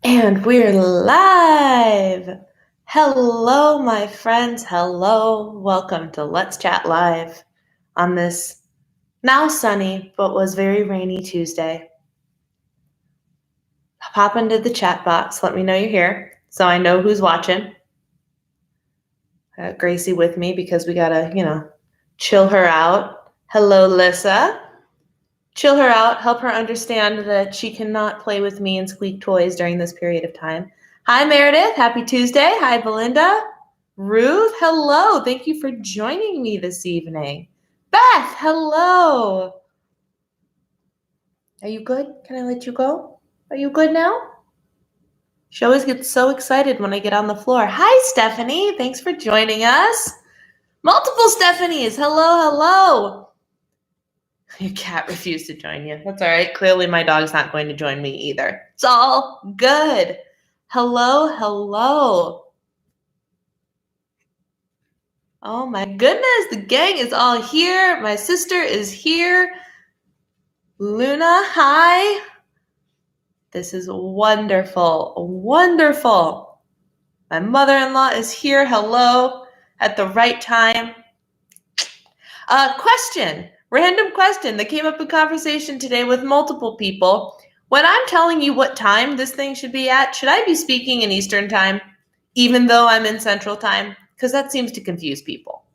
And we're live. Hello, my friends. Hello. Welcome to Let's Chat Live on this now sunny, but was very rainy Tuesday. Pop into the chat box. Let me know you're here so I know who's watching. I got Gracie with me because we got to, chill her out. Hello, Lissa. Chill her out, help her understand that she cannot play with me and squeak toys during this period of time. Hi, Meredith. Happy Tuesday. Hi, Belinda. Ruth, hello. Thank you for joining me this evening. Beth, hello. Are you good? Can I let you go? Are you good now? She always gets so excited when I get on the floor. Hi, Stephanie. Thanks for joining us. Multiple Stephanies. Hello, hello. Your cat refused to join you. That's all right. Clearly, my dog's not going to join me either. It's all good. Hello, hello. Oh my goodness, the gang is all here. My sister is here. Luna, hi. This is wonderful, wonderful. My mother-in-law is here. Hello, at the right time. Question, random question that came up in conversation today with multiple people. When I'm telling you what time this thing should be at, should I be speaking in Eastern time, even though I'm in Central time? Because that seems to confuse people.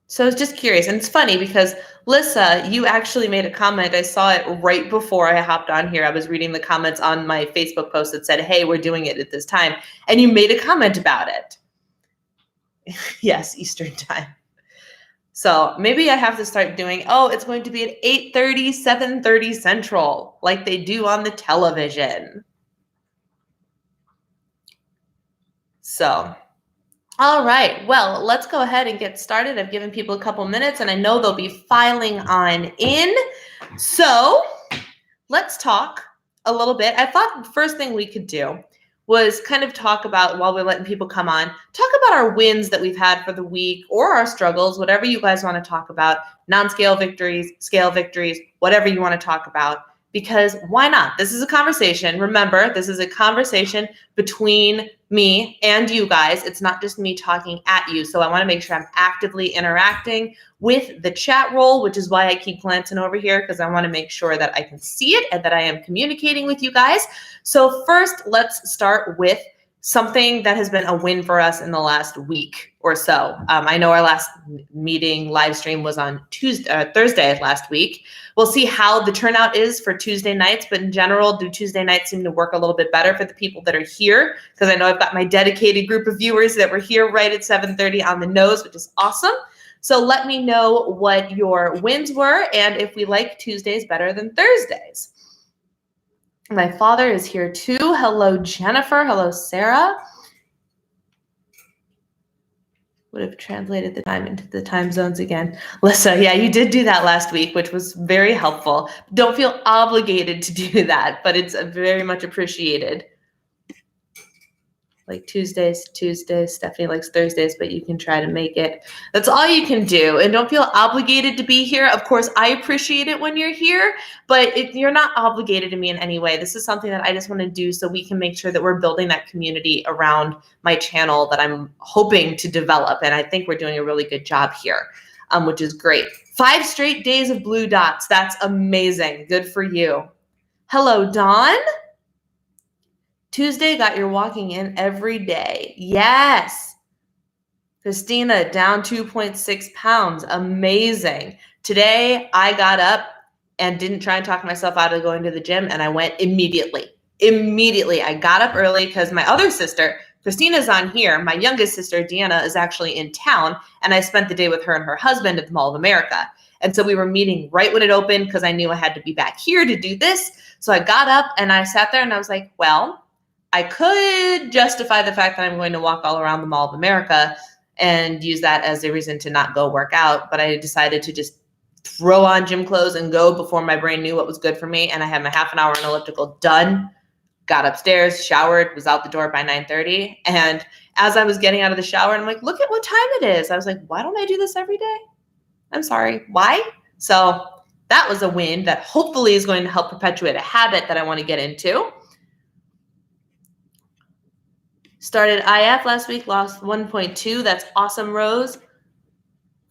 So I was just curious. And it's funny because, Lissa, you actually made a comment. I saw it right before I hopped on here. I was reading the comments on my Facebook post that said, hey, we're doing it at this time. And you made a comment about it. Yes, Eastern time. So maybe I have to start doing, it's going to be at 8:30, 7:30 Central, like they do on the television. So, all right. Well, let's go ahead and get started. I've given people a couple minutes, and I know they'll be filing on in. So let's talk a little bit. I thought the first thing we could do was kind of talk about, while we're letting people come on, talk about our wins that we've had for the week or our struggles, whatever you guys want to talk about, non-scale victories, scale victories, whatever you want to talk about, because why not? This is a conversation. Remember, this is a conversation between me and you guys. It's not just me talking at you. So I want to make sure I'm actively interacting with the chat roll, which is why I keep glancing over here, because I want to make sure that I can see it and that I am communicating with you guys. So first, let's start with something that has been a win for us in the last week or so. I know our last meeting live stream was on Thursday last week. We'll see how the turnout is for Tuesday nights, but in general, do Tuesday nights seem to work a little bit better for the people that are here? Because I know I've got my dedicated group of viewers that were here right at 7:30 on the nose, which is awesome. So let me know what your wins were and if we like Tuesdays better than Thursdays. My father is here too. Hello, Jennifer. Hello, Sarah. Would have translated the time into the time zones again. Lissa, yeah, you did do that last week, which was very helpful. Don't feel obligated to do that, but it's very much appreciated. Like Tuesdays, Stephanie likes Thursdays, but you can try to make it. That's all you can do. And don't feel obligated to be here. Of course, I appreciate it when you're here, but you're not obligated to me in any way. This is something that I just want to do so we can make sure that we're building that community around my channel that I'm hoping to develop. And I think we're doing a really good job here, which is great. 5 straight days of blue dots. That's amazing. Good for you. Hello, Dawn. Tuesday got your walking in every day. Yes. Christina, down 2.6 pounds. Amazing. Today, I got up and didn't try and talk myself out of going to the gym, and I went immediately. Immediately. I got up early because my other sister, Christina's on here. My youngest sister, Deanna, is actually in town, and I spent the day with her and her husband at the Mall of America. And so we were meeting right when it opened because I knew I had to be back here to do this. So I got up and I sat there and I was like, well, I could justify the fact that I'm going to walk all around the Mall of America and use that as a reason to not go work out. But I decided to just throw on gym clothes and go before my brain knew what was good for me. And I had my half an hour on elliptical done, got upstairs, showered, was out the door by 9:30. And as I was getting out of the shower, I'm like, look at what time it is. I was like, why don't I do this every day? I'm sorry, why? So that was a win that hopefully is going to help perpetuate a habit that I want to get into. Started IF last week, lost 1.2. That's awesome, Rose.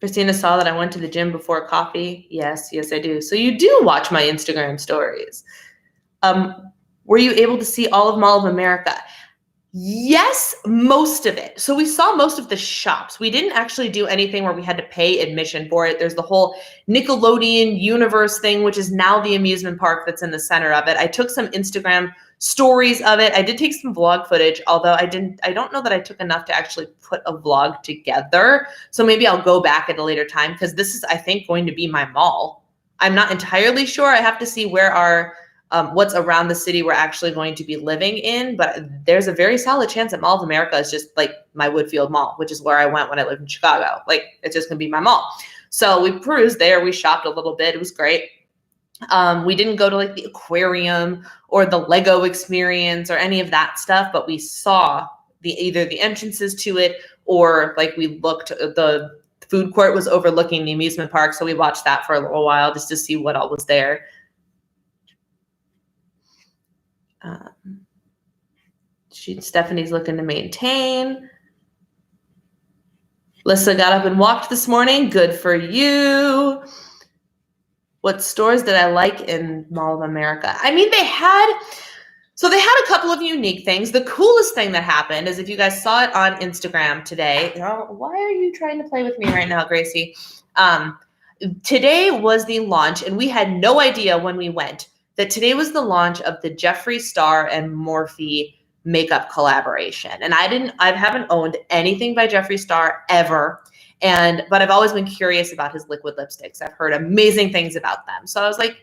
Christina saw that I went to the gym before coffee. Yes, I do. So you do watch my Instagram stories. Were you able to see all of Mall of America? Yes, most of it. So we saw most of the shops. We didn't actually do anything where we had to pay admission for it. There's the whole Nickelodeon universe thing, which is now the amusement park that's in the center of it. I took some Instagram stories of it. I did take some vlog footage, although I don't know that I took enough to actually put a vlog together. So maybe I'll go back at a later time because this is, I think, going to be my mall. I'm not entirely sure. I have to see where our what's around the city we're actually going to be living in, but there's a very solid chance that Mall of America is just like my Woodfield Mall, which is where I went when I lived in Chicago. Like, it's just gonna be my mall. So we perused there, we shopped a little bit, it was great. We didn't go to like the aquarium or the Lego experience or any of that stuff, but we saw either the entrances to it or like we looked, the food court was overlooking the amusement park, so we watched that for a little while just to see what all was there. Stephanie's looking to maintain. Lissa got up and walked this morning. Good for you. What stores did I like in Mall of America? I mean, they had a couple of unique things. The coolest thing that happened is, if you guys saw it on Instagram today, why are you trying to play with me right now, Gracie? Today was the launch, and we had no idea when we went that today was the launch of the Jeffree Star and Morphe makeup collaboration. And I haven't owned anything by Jeffree Star ever. But I've always been curious about his liquid lipsticks. I've heard amazing things about them. So I was like,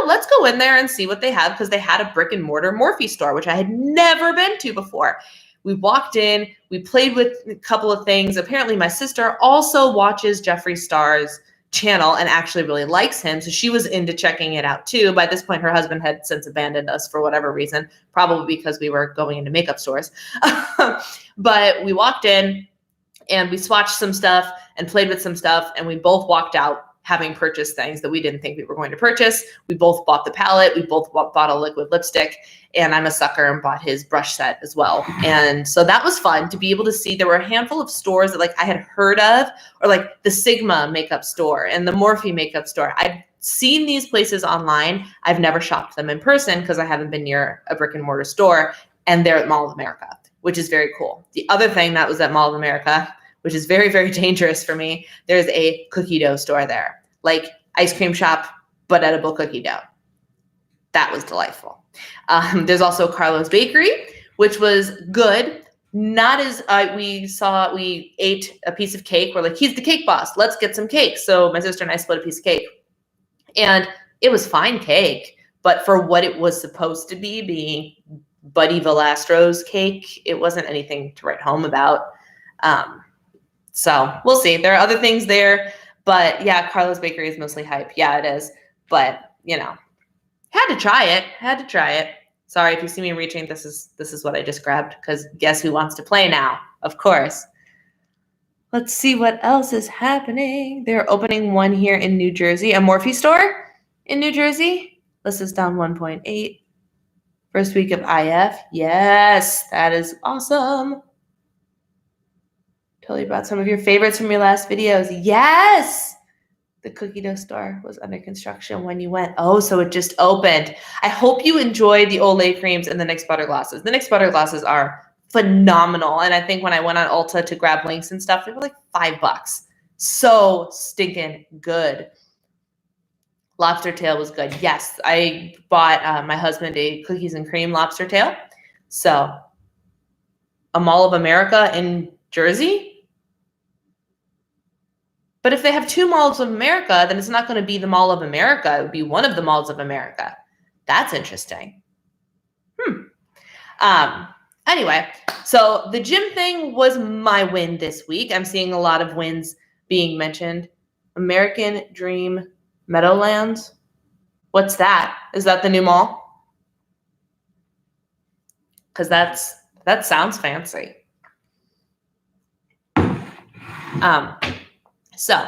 let's go in there and see what they have, because they had a brick and mortar Morphe store, which I had never been to before. We walked in, we played with a couple of things. Apparently my sister also watches Jeffree Star's channel and actually really likes him. So she was into checking it out too. By this point, her husband had since abandoned us for whatever reason, probably because we were going into makeup stores. But we walked in and we swatched some stuff and played with some stuff. And we both walked out having purchased things that we didn't think we were going to purchase. We both bought the palette. We both bought a liquid lipstick. And I'm a sucker and bought his brush set as well. And so that was fun to be able to see. There were a handful of stores that like I had heard of, or like the Sigma makeup store and the Morphe makeup store. I've seen these places online. I've never shopped them in person because I haven't been near a brick and mortar store, and they're at Mall of America, which is very cool. The other thing that was at Mall of America, which is very, very dangerous for me, there's a cookie dough store there, like ice cream shop, but edible cookie dough. That was delightful. There's also Carlo's Bakery, which was good. Not as we ate a piece of cake. We're like, he's the cake boss. Let's get some cake. So my sister and I split a piece of cake. And it was fine cake, but for what it was supposed to be, being Buddy Velastro's cake, it wasn't anything to write home about. So we'll see. There are other things there, but yeah, Carlo's Bakery is mostly hype. Yeah, it is. But had to try it. Sorry if you see me reaching. This is what I just grabbed, because guess who wants to play now? Of course. Let's see what else is happening. They're opening one here in New Jersey, a Morphe store in New Jersey. This is down 1.8. First week of IF. Yes, that is awesome. Totally brought some of your favorites from your last videos. Yes. The cookie dough store was under construction when you went. Oh, so it just opened. I hope you enjoyed the Olay creams and the NYX butter glosses. The NYX butter glosses are phenomenal. And I think when I went on Ulta to grab links and stuff, they were like $5. So stinking good. Lobster tail was good. Yes, I bought my husband a cookies and cream lobster tail. So a Mall of America in Jersey? But if they have two Malls of America, then it's not going to be the Mall of America. It would be one of the Malls of America. That's interesting. Anyway, so the gym thing was my win this week. I'm seeing a lot of wins being mentioned. American Dream Meadowlands. What's that? Is that the new mall? Because that sounds fancy. So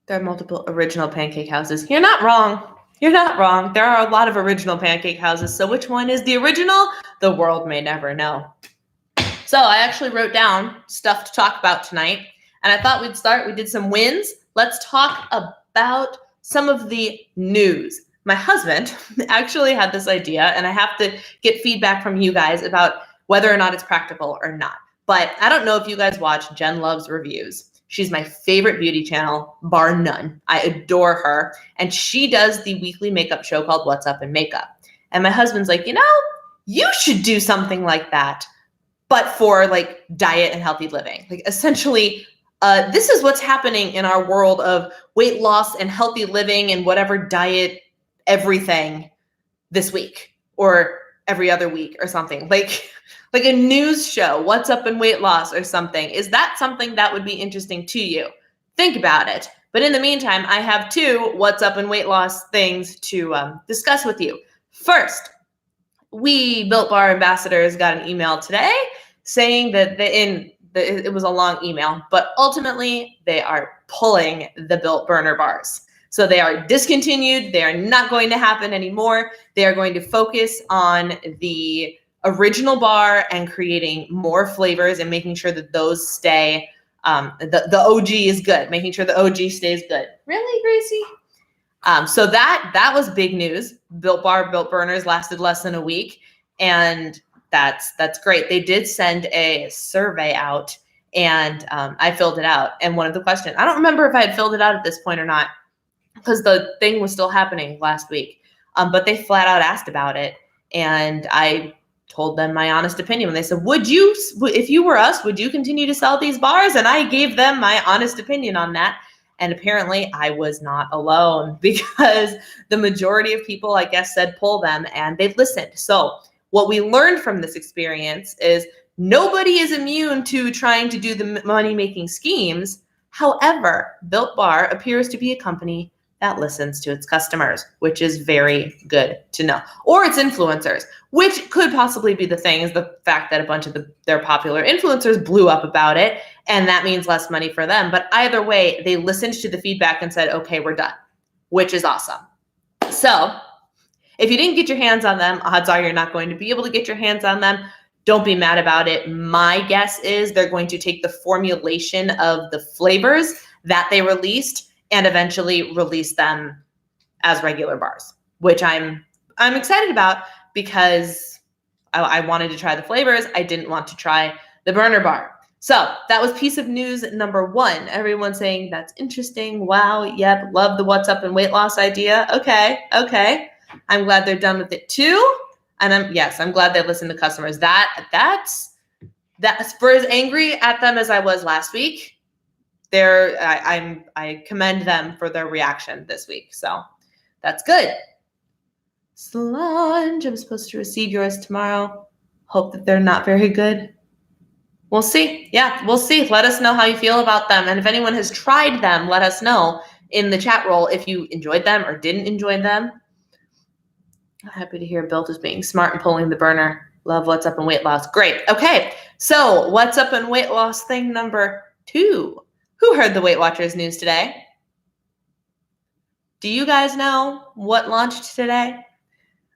there are multiple original pancake houses. You're not wrong. You're not wrong. There are a lot of original pancake houses. So which one is the original? The world may never know. So I actually wrote down stuff to talk about tonight, and I thought we'd start. We did some wins. Let's talk about some of the news. My husband actually had this idea, and I have to get feedback from you guys about whether or not it's practical or not. But I don't know if you guys watch Jen Loves Reviews. She's my favorite beauty channel, bar none. I adore her. And she does the weekly makeup show called What's Up in Makeup. And my husband's like, you should do something like that, but for like diet and healthy living. Like essentially, this is what's happening in our world of weight loss and healthy living and whatever diet, everything this week or every other week or something. Like a news show, What's Up in Weight Loss or something. Is that something that would be interesting to you? Think about it. But in the meantime, I have 2 What's Up in Weight Loss things to discuss with you. First, we Built Bar ambassadors got an email today saying that it was a long email, but ultimately they are pulling the Built Burner bars. So they are discontinued. They are not going to happen anymore. They are going to focus on the original bar and creating more flavors and making sure that those stay, the OG is good, making sure the OG stays good. Really, Gracie? So that was big news. Built Bar, Built Burners lasted less than a week, and that's great. They did send a survey out, and I filled it out. And one of the questions, I don't remember if I had filled it out at this point or not, because the thing was still happening last week. But they flat out asked about it, and I told them my honest opinion. And they said, if you were us, would you continue to sell these bars? And I gave them my honest opinion on that. And apparently I was not alone, because the majority of people, I guess, said pull them, and they listened. So what we learned from this experience is nobody is immune to trying to do the money-making schemes. However, Built Bar appears to be a company that listens to its customers, which is very good to know. Or its influencers, which could possibly be the thing, is the fact that a bunch of their popular influencers blew up about it, and that means less money for them. But either way, they listened to the feedback and said, okay, we're done, which is awesome. So if you didn't get your hands on them, odds are you're not going to be able to get your hands on them. Don't be mad about it. My guess is they're going to take the formulation of the flavors that they released and eventually release them as regular bars, which I'm excited about, because I wanted to try the flavors. I didn't want to try the burner bar. So that was piece of news number 1. Everyone saying that's interesting. Wow. Yep. Love the What's Up in Weight Loss idea. Okay. I'm glad they're done with it too. And I'm glad they listened to customers. That's for as angry at them as I was last week. I commend them for their reaction this week. So that's good. Slunge, I'm supposed to receive yours tomorrow. Hope that they're not very good. We'll see. Yeah, we'll see. Let us know how you feel about them. And if anyone has tried them, let us know in the chat roll if you enjoyed them or didn't enjoy them. I'm happy to hear Built is being smart and pulling the burner. Love What's Up in Weight Loss. Great. Okay, so What's Up in Weight Loss thing number 2. Who heard the Weight Watchers news today? Do you guys know what launched today?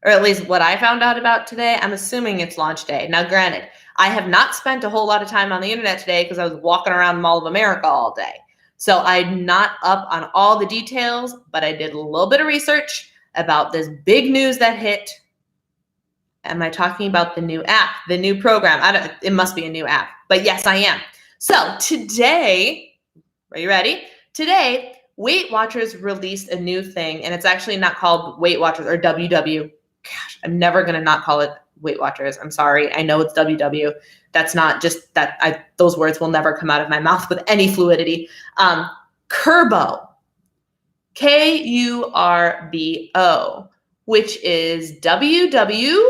Or at least what I found out about today? I'm assuming it's launch day. Now, granted, I have not spent a whole lot of time on the internet today because I was walking around Mall of America all day. So I'm not up on all the details, but I did a little bit of research about this big news that hit. Am I talking about the new app, the new program? It must be a new app, but yes, I am. So today, are you ready? Today, Weight Watchers released a new thing, and it's actually not called Weight Watchers or WW. Gosh, I'm never going to not call it Weight Watchers. I'm sorry. I know it's WW. That's not just that. Those words will never come out of my mouth with any fluidity. Kurbo, Kurbo, which is WW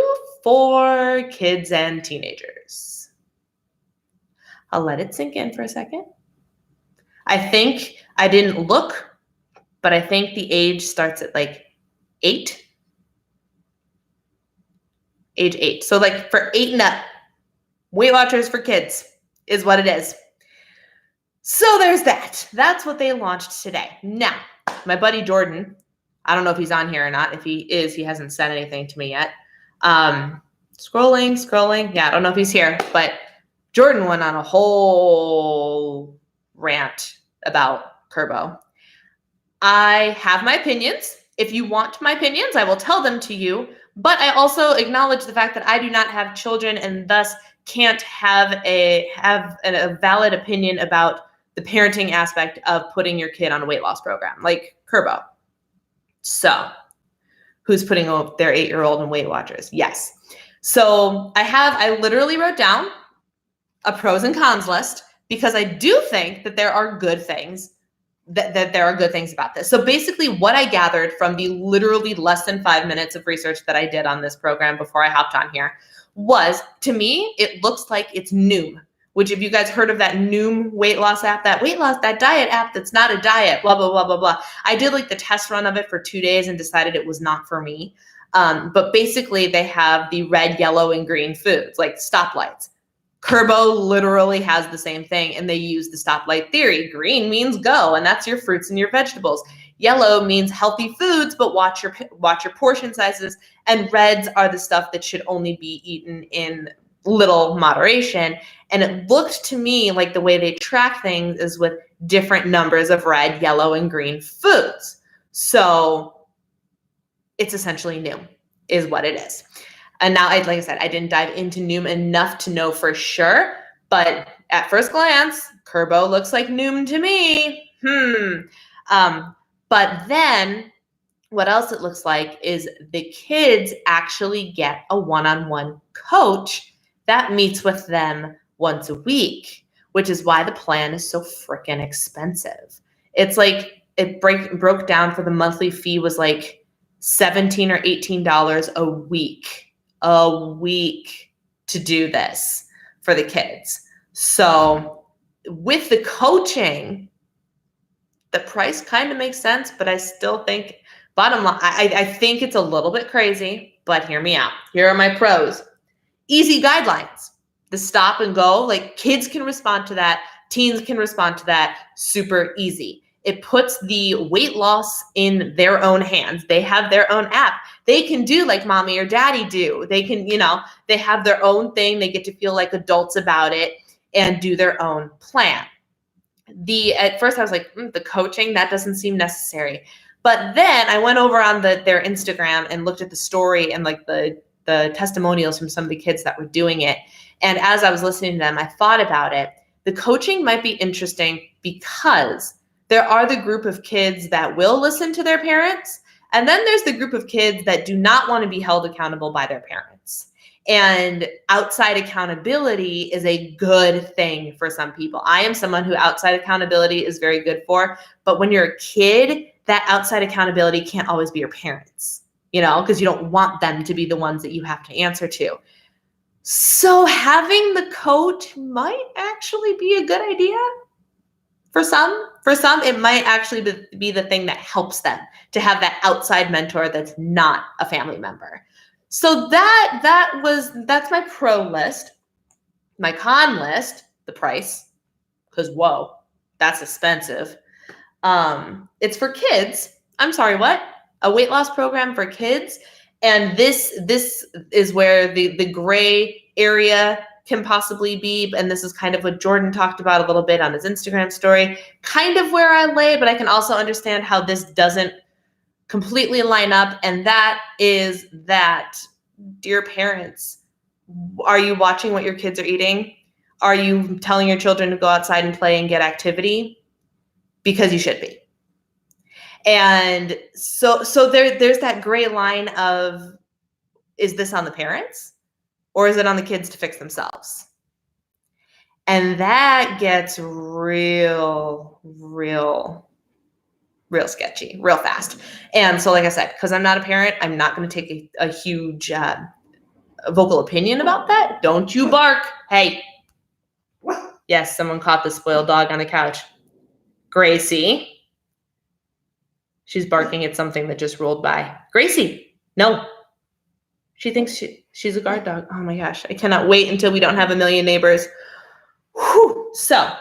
for kids and teenagers. I'll let it sink in for a second. I think, I didn't look, but I think the age starts at like 8. Age 8. So like for 8 and up, Weight Watchers for kids is what it is. So there's that. That's what they launched today. Now, my buddy Jordan, I don't know if he's on here or not. If he is, he hasn't said anything to me yet. Scrolling. Yeah, I don't know if he's here, but Jordan went on a whole rant about Kerbo. I have my opinions. If you want my opinions, I will tell them to you. But I also acknowledge the fact that I do not have children and thus can't have a valid opinion about the parenting aspect of putting your kid on a weight loss program like Kerbo. So, who's putting their 8-year-old in Weight Watchers? Yes. So I literally wrote down a pros and cons list because I do think that there are good things that there are good things about this. So basically what I gathered from the literally less than 5 minutes of research that I did on this program before I hopped on here was, to me, it looks like it's Noom, which if you guys heard of that Noom weight loss app, that diet app that's not a diet, blah, blah, blah, blah, blah. I did like the test run of it for 2 days and decided it was not for me. But basically they have the red, yellow, and green foods, like stoplights. Kerbo literally has the same thing, and they use the stoplight theory. Green means go, and that's your fruits and your vegetables. Yellow means healthy foods, but watch your portion sizes. And reds are the stuff that should only be eaten in little moderation. And it looked to me like the way they track things is with different numbers of red, yellow, and green foods. So it's essentially Noom, is what it is. And now, like I said, I didn't dive into Noom enough to know for sure, but at first glance, Kerbo looks like Noom to me. But then what else it looks like is the kids actually get a one-on-one coach that meets with them once a week, which is why the plan is so freaking expensive. It's like it broke down for the monthly fee was like $17 or $18 a week to do this for the kids. So with the coaching, the price kind of makes sense, but I still think bottom line, I think it's a little bit crazy, but hear me out. Here are my pros. Easy guidelines. The stop and go, like kids can respond to that. Teens can respond to that. Super easy. It puts the weight loss in their own hands. They have their own app. They can do like mommy or daddy do. They can, they have their own thing. They get to feel like adults about it and do their own plan. At first I was like, the coaching, that doesn't seem necessary. But then I went over on their Instagram and looked at the story and like the testimonials from some of the kids that were doing it. And as I was listening to them, I thought about it. The coaching might be interesting because there are the group of kids that will listen to their parents. And then there's the group of kids that do not want to be held accountable by their parents. And outside accountability is a good thing for some people. I am someone who outside accountability is very good for. But when you're a kid, that outside accountability can't always be your parents, because you don't want them to be the ones that you have to answer to. So having the coach might actually be a good idea. For some, it might actually be the thing that helps them to have that outside mentor that's not a family member. So that's my pro list. My con list, the price, because whoa, that's expensive. It's for kids. I'm sorry, what? A weight loss program for kids? And this is where the gray area can possibly be, and this is kind of what Jordan talked about a little bit on his Instagram story, kind of where I lay, but I can also understand how this doesn't completely line up, and that is that, dear parents, are you watching what your kids are eating? Are you telling your children to go outside and play and get activity? Because you should be. And so there's that gray line of, is this on the parents? Or is it on the kids to fix themselves? And that gets real sketchy, real fast. And so, like I said, because I'm not a parent, I'm not going to take a huge vocal opinion about that. Don't you bark. Hey. Yes, someone caught the spoiled dog on the couch. Gracie. She's barking at something that just rolled by. Gracie, no. She thinks she's a guard dog. Oh my gosh, I cannot wait until we don't have a million neighbors. Whew. So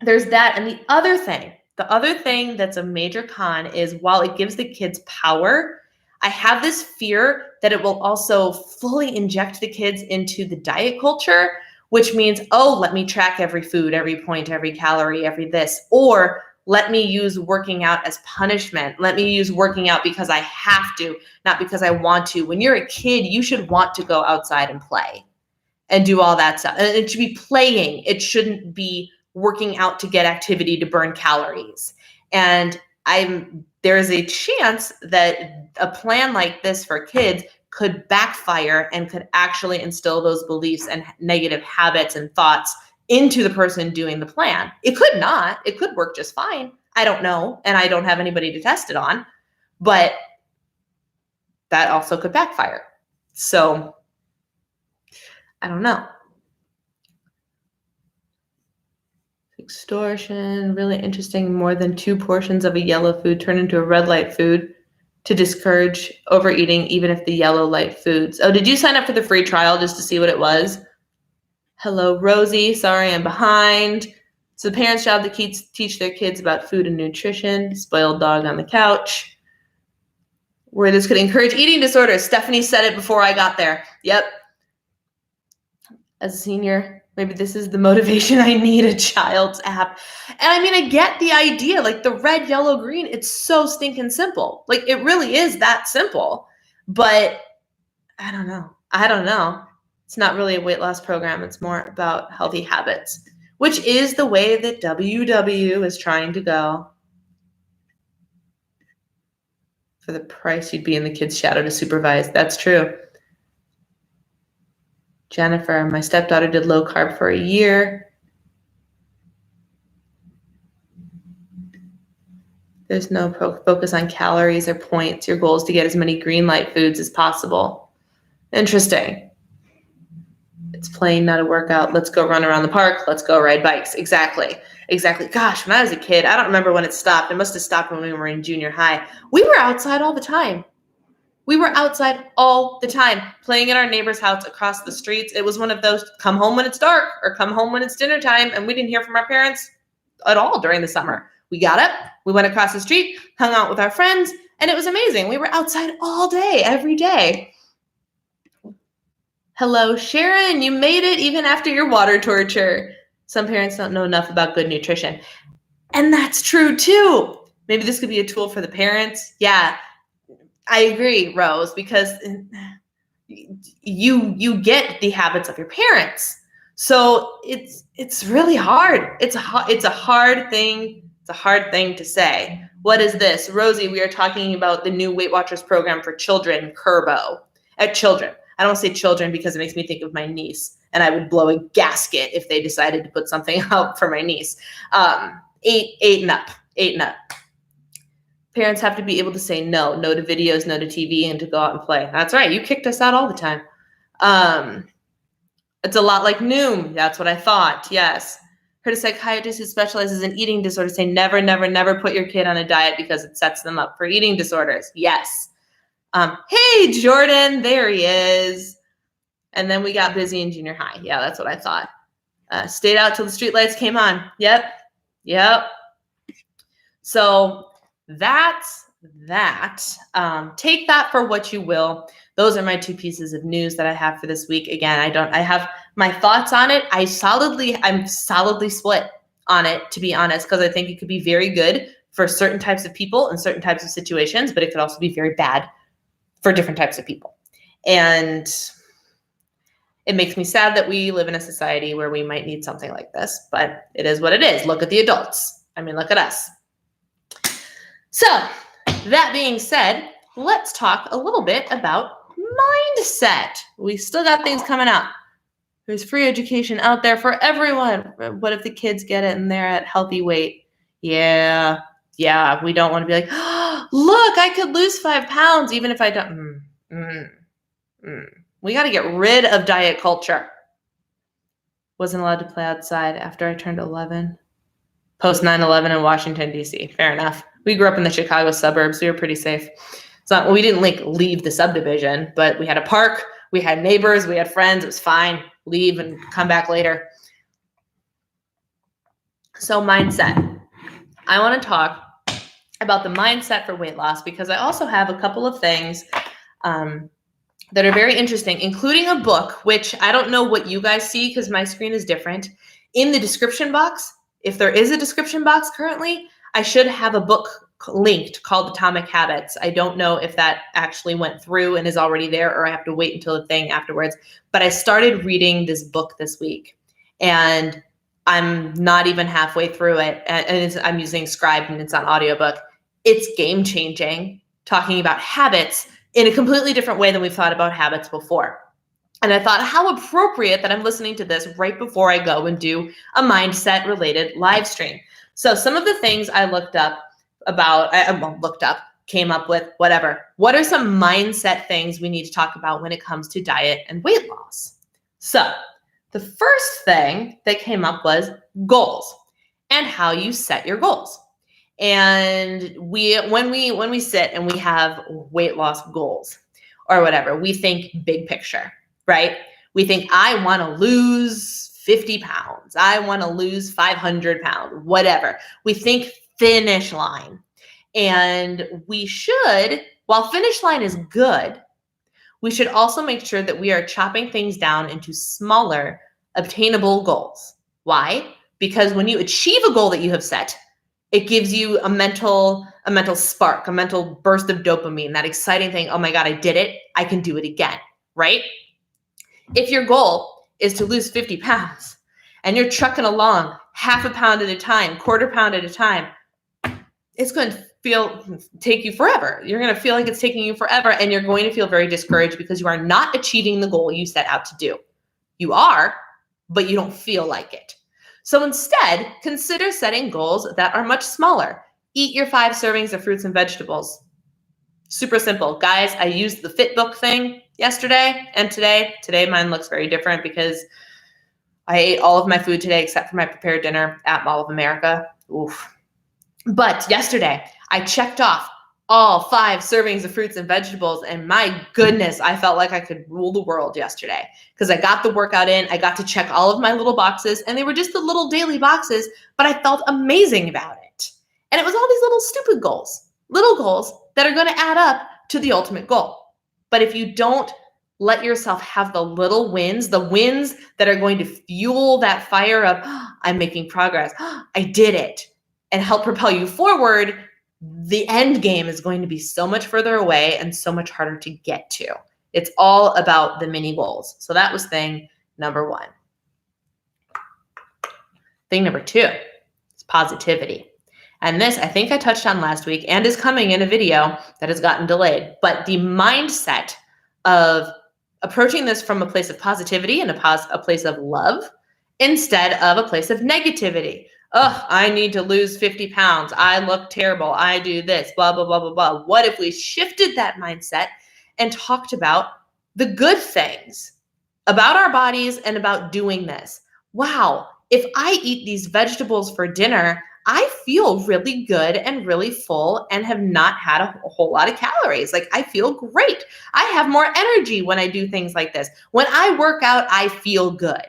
there's that. And the other thing that's a major con is while it gives the kids power, I have this fear that it will also fully inject the kids into the diet culture which means, oh, let me track every food, every point, every calorie, every this, or let me use working out as punishment. Let me use working out because I have to, not because I want to. When you're a kid, you should want to go outside and play and do all that stuff. And it should be playing. It shouldn't be working out to get activity to burn calories. And there is a chance that a plan like this for kids could backfire and could actually instill those beliefs and negative habits and thoughts into the person doing the plan. It could not. It could work just fine. I don't know. And I don't have anybody to test it on. But that also could backfire. So I don't know. Extortion, really interesting. More than 2 portions of a yellow food turn into a red light food to discourage overeating, even if the yellow light foods. Oh, did you sign up for the free trial just to see what it was? Hello, Rosie. Sorry, I'm behind. It's the parents' job to teach their kids about food and nutrition. Spoiled dog on the couch. Where this could encourage eating disorders. Stephanie said it before I got there. Yep. As a senior, maybe this is the motivation I need, a child's app. And I mean, I get the idea, like the red, yellow, green, it's so stinking simple. Like it really is that simple. But I don't know. It's not really a weight loss program. It's more about healthy habits, which is the way that WW is trying to go. For the price, you'd be in the kid's shadow to supervise. That's true. Jennifer, my stepdaughter did low carb for a year. There's no focus on calories or points. Your goal is to get as many green light foods as possible. Interesting. It's playing, not a workout. Let's go run around the park. Let's go ride bikes. Exactly. Gosh, when I was a kid, I don't remember when it stopped. It must have stopped when we were in junior high. We were outside all the time. Playing in our neighbor's house across the streets. It was one of those come home when it's dark or come home when it's dinner time. And we didn't hear from our parents at all during the summer. We got up, we went across the street, hung out with our friends, and it was amazing. We were outside all day, every day. Hello, Sharon, you made it even after your water torture. Some parents don't know enough about good nutrition. And that's true too. Maybe this could be a tool for the parents. Yeah, I agree, Rose, because you get the habits of your parents. So it's really hard. It's a hard thing. It's a hard thing to say. What is this? Rosie, we are talking about the new Weight Watchers program for children, Curbo. At children. I don't say children because it makes me think of my niece, and I would blow a gasket if they decided to put something out for my niece. 8 and up. Parents have to be able to say no to videos, no to TV, and to go out and play. That's right. You kicked us out all the time. It's a lot like Noom. That's what I thought. Yes. Heard a psychiatrist who specializes in eating disorders say never, never, never put your kid on a diet because it sets them up for eating disorders. Yes. Hey, Jordan, there he is. And then we got busy in junior high. Yeah, that's what I thought. Stayed out till the streetlights came on. Yep. So that's that. Take that for what you will. Those are my 2 pieces of news that I have for this week. Again, I have my thoughts on it. I'm solidly split on it, to be honest, because I think it could be very good for certain types of people in certain types of situations, but it could also be very bad for different types of people. And it makes me sad that we live in a society where we might need something like this, but it is what it is. Look at the adults. I mean, look at us. So that being said, let's talk a little bit about mindset. We still got things coming up. There's free education out there for everyone. What if the kids get it and they're at healthy weight? Yeah, we don't want to be like, oh, look, I could lose 5 pounds even if I don't. We got to get rid of diet culture. Wasn't allowed to play outside after I turned 11. Post 9/11 in Washington, D.C. Fair enough. We grew up in the Chicago suburbs. We were pretty safe. So we didn't leave the subdivision, but we had a park. We had neighbors. We had friends. It was fine. Leave and come back later. So mindset. I want to talk about the mindset for weight loss because I also have a couple of things that are very interesting, including a book, which I don't know what you guys see because my screen is different. In the description box, if there is a description box currently, I should have a book linked called Atomic Habits. I don't know if that actually went through and is already there, or I have to wait until the thing afterwards. But I started reading this book this week, and I'm not even halfway through it. And I'm using Scribe, and it's on audiobook. It's game changing, talking about habits in a completely different way than we've thought about habits before. And I thought, how appropriate that I'm listening to this right before I go and do a mindset related live stream. So some of the things I looked up about, came up with, whatever. What are some mindset things we need to talk about when it comes to diet and weight loss? So the first thing that came up was goals and how you set your goals. And when we sit and we have weight loss goals or whatever, we think big picture, right? We think, I want to lose 50 pounds. I want to lose 500 pounds, whatever. We think finish line. And we should, while finish line is good, we should also make sure that we are chopping things down into smaller, obtainable goals. Why? Because when you achieve a goal that you have set, it gives you a mental spark, a mental burst of dopamine, that exciting thing. Oh my God, I did it. I can do it again, right? If your goal is to lose 50 pounds and you're trucking along half a pound at a time, quarter pound at a time, it's going to take you forever. You're going to feel like it's taking you forever, and you're going to feel very discouraged because you are not achieving the goal you set out to do. You are, but you don't feel like it. So instead, consider setting goals that are much smaller. Eat your 5 servings of fruits and vegetables. Super simple. Guys, I used the Fitbook thing yesterday and today. Today mine looks very different because I ate all of my food today except for my prepared dinner at Mall of America. Oof. But yesterday, I checked off all 5 servings of fruits and vegetables, and my goodness, I felt like I could rule the world yesterday because I got the workout in. I got to check all of my little boxes, and they were just the little daily boxes, but I felt amazing about it. And it was all these little stupid goals, little goals that are going to add up to the ultimate goal. But if you don't let yourself have the little wins, the wins that are going to fuel that fire of, I'm making progress, I did it, and help propel you forward, the end game is going to be so much further away and so much harder to get to. It's all about the mini goals. So that was thing number 1. Thing number 2 is positivity. And this, I think I touched on last week and is coming in a video that has gotten delayed. But the mindset of approaching this from a place of positivity and a place of love instead of a place of negativity. Oh, I need to lose 50 pounds. I look terrible. I do this, blah, blah, blah, blah, blah. What if we shifted that mindset and talked about the good things about our bodies and about doing this? Wow, if I eat these vegetables for dinner, I feel really good and really full and have not had a whole lot of calories. Like, I feel great. I have more energy when I do things like this. When I work out, I feel good.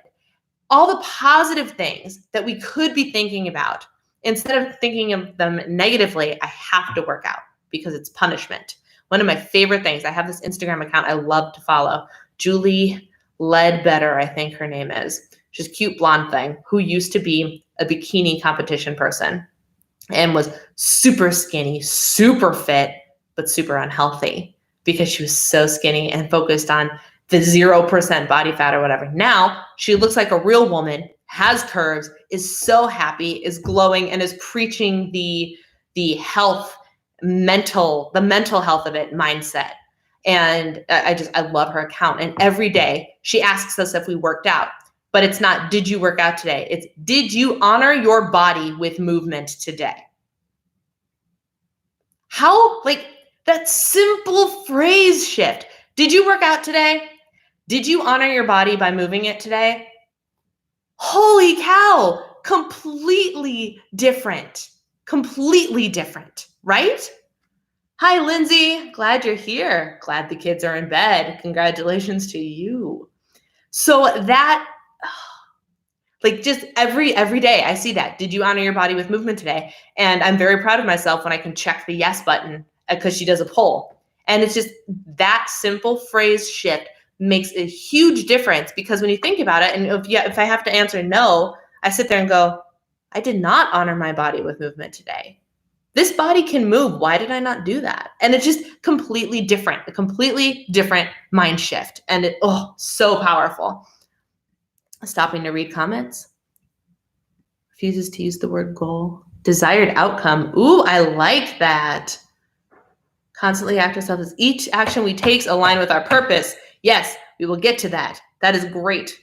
All the positive things that we could be thinking about, instead of thinking of them negatively, I have to work out because it's punishment. One of my favorite things, I have this Instagram account I love to follow, Julie Ledbetter, I think her name is. She's a cute blonde thing who used to be a bikini competition person and was super skinny, super fit, but super unhealthy because she was so skinny and focused on the 0% body fat or whatever. Now she looks like a real woman, has curves, is so happy, is glowing, and is preaching the health, the mental health of it mindset. And I love her account. And every day she asks us if we worked out, but it's not, did you work out today? It's, did you honor your body with movement today? How, like, that simple phrase shift. Did you work out today? Did you honor your body by moving it today? Holy cow, completely different, right? Hi, Lindsay, glad you're here. Glad the kids are in bed. Congratulations to you. So that, like, just every day I see that. Did you honor your body with movement today? And I'm very proud of myself when I can check the yes button because she does a poll. And it's just that simple phrase shift makes a huge difference, because when you think about it, and if I have to answer no, I sit there and go, I did not honor my body with movement today. This body can move. Why did I not do that? And it's just completely different, a completely different mind shift. And so powerful. Stopping to read comments. Refuses to use the word goal. Desired outcome. Ooh, I like that. Constantly ask ourselves, is each action we take align with our purpose? Yes, we will get to that. That is great.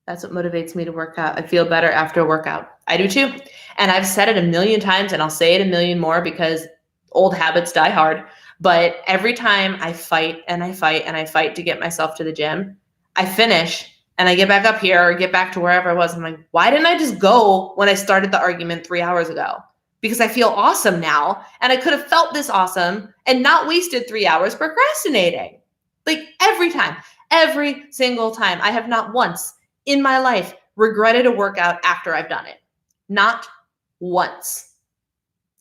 That's what motivates me to work out. I feel better after a workout. I do too. And I've said it a million times, and I'll say it a million more because old habits die hard. But every time I fight and I fight and I fight to get myself to the gym, I finish and I get back up here or get back to wherever I was. I'm like, why didn't I just go when I started the argument 3 hours ago? Because I feel awesome now, and I could have felt this awesome and not wasted 3 hours procrastinating. Like every single time. I have not once in my life regretted a workout after I've done it. Not once.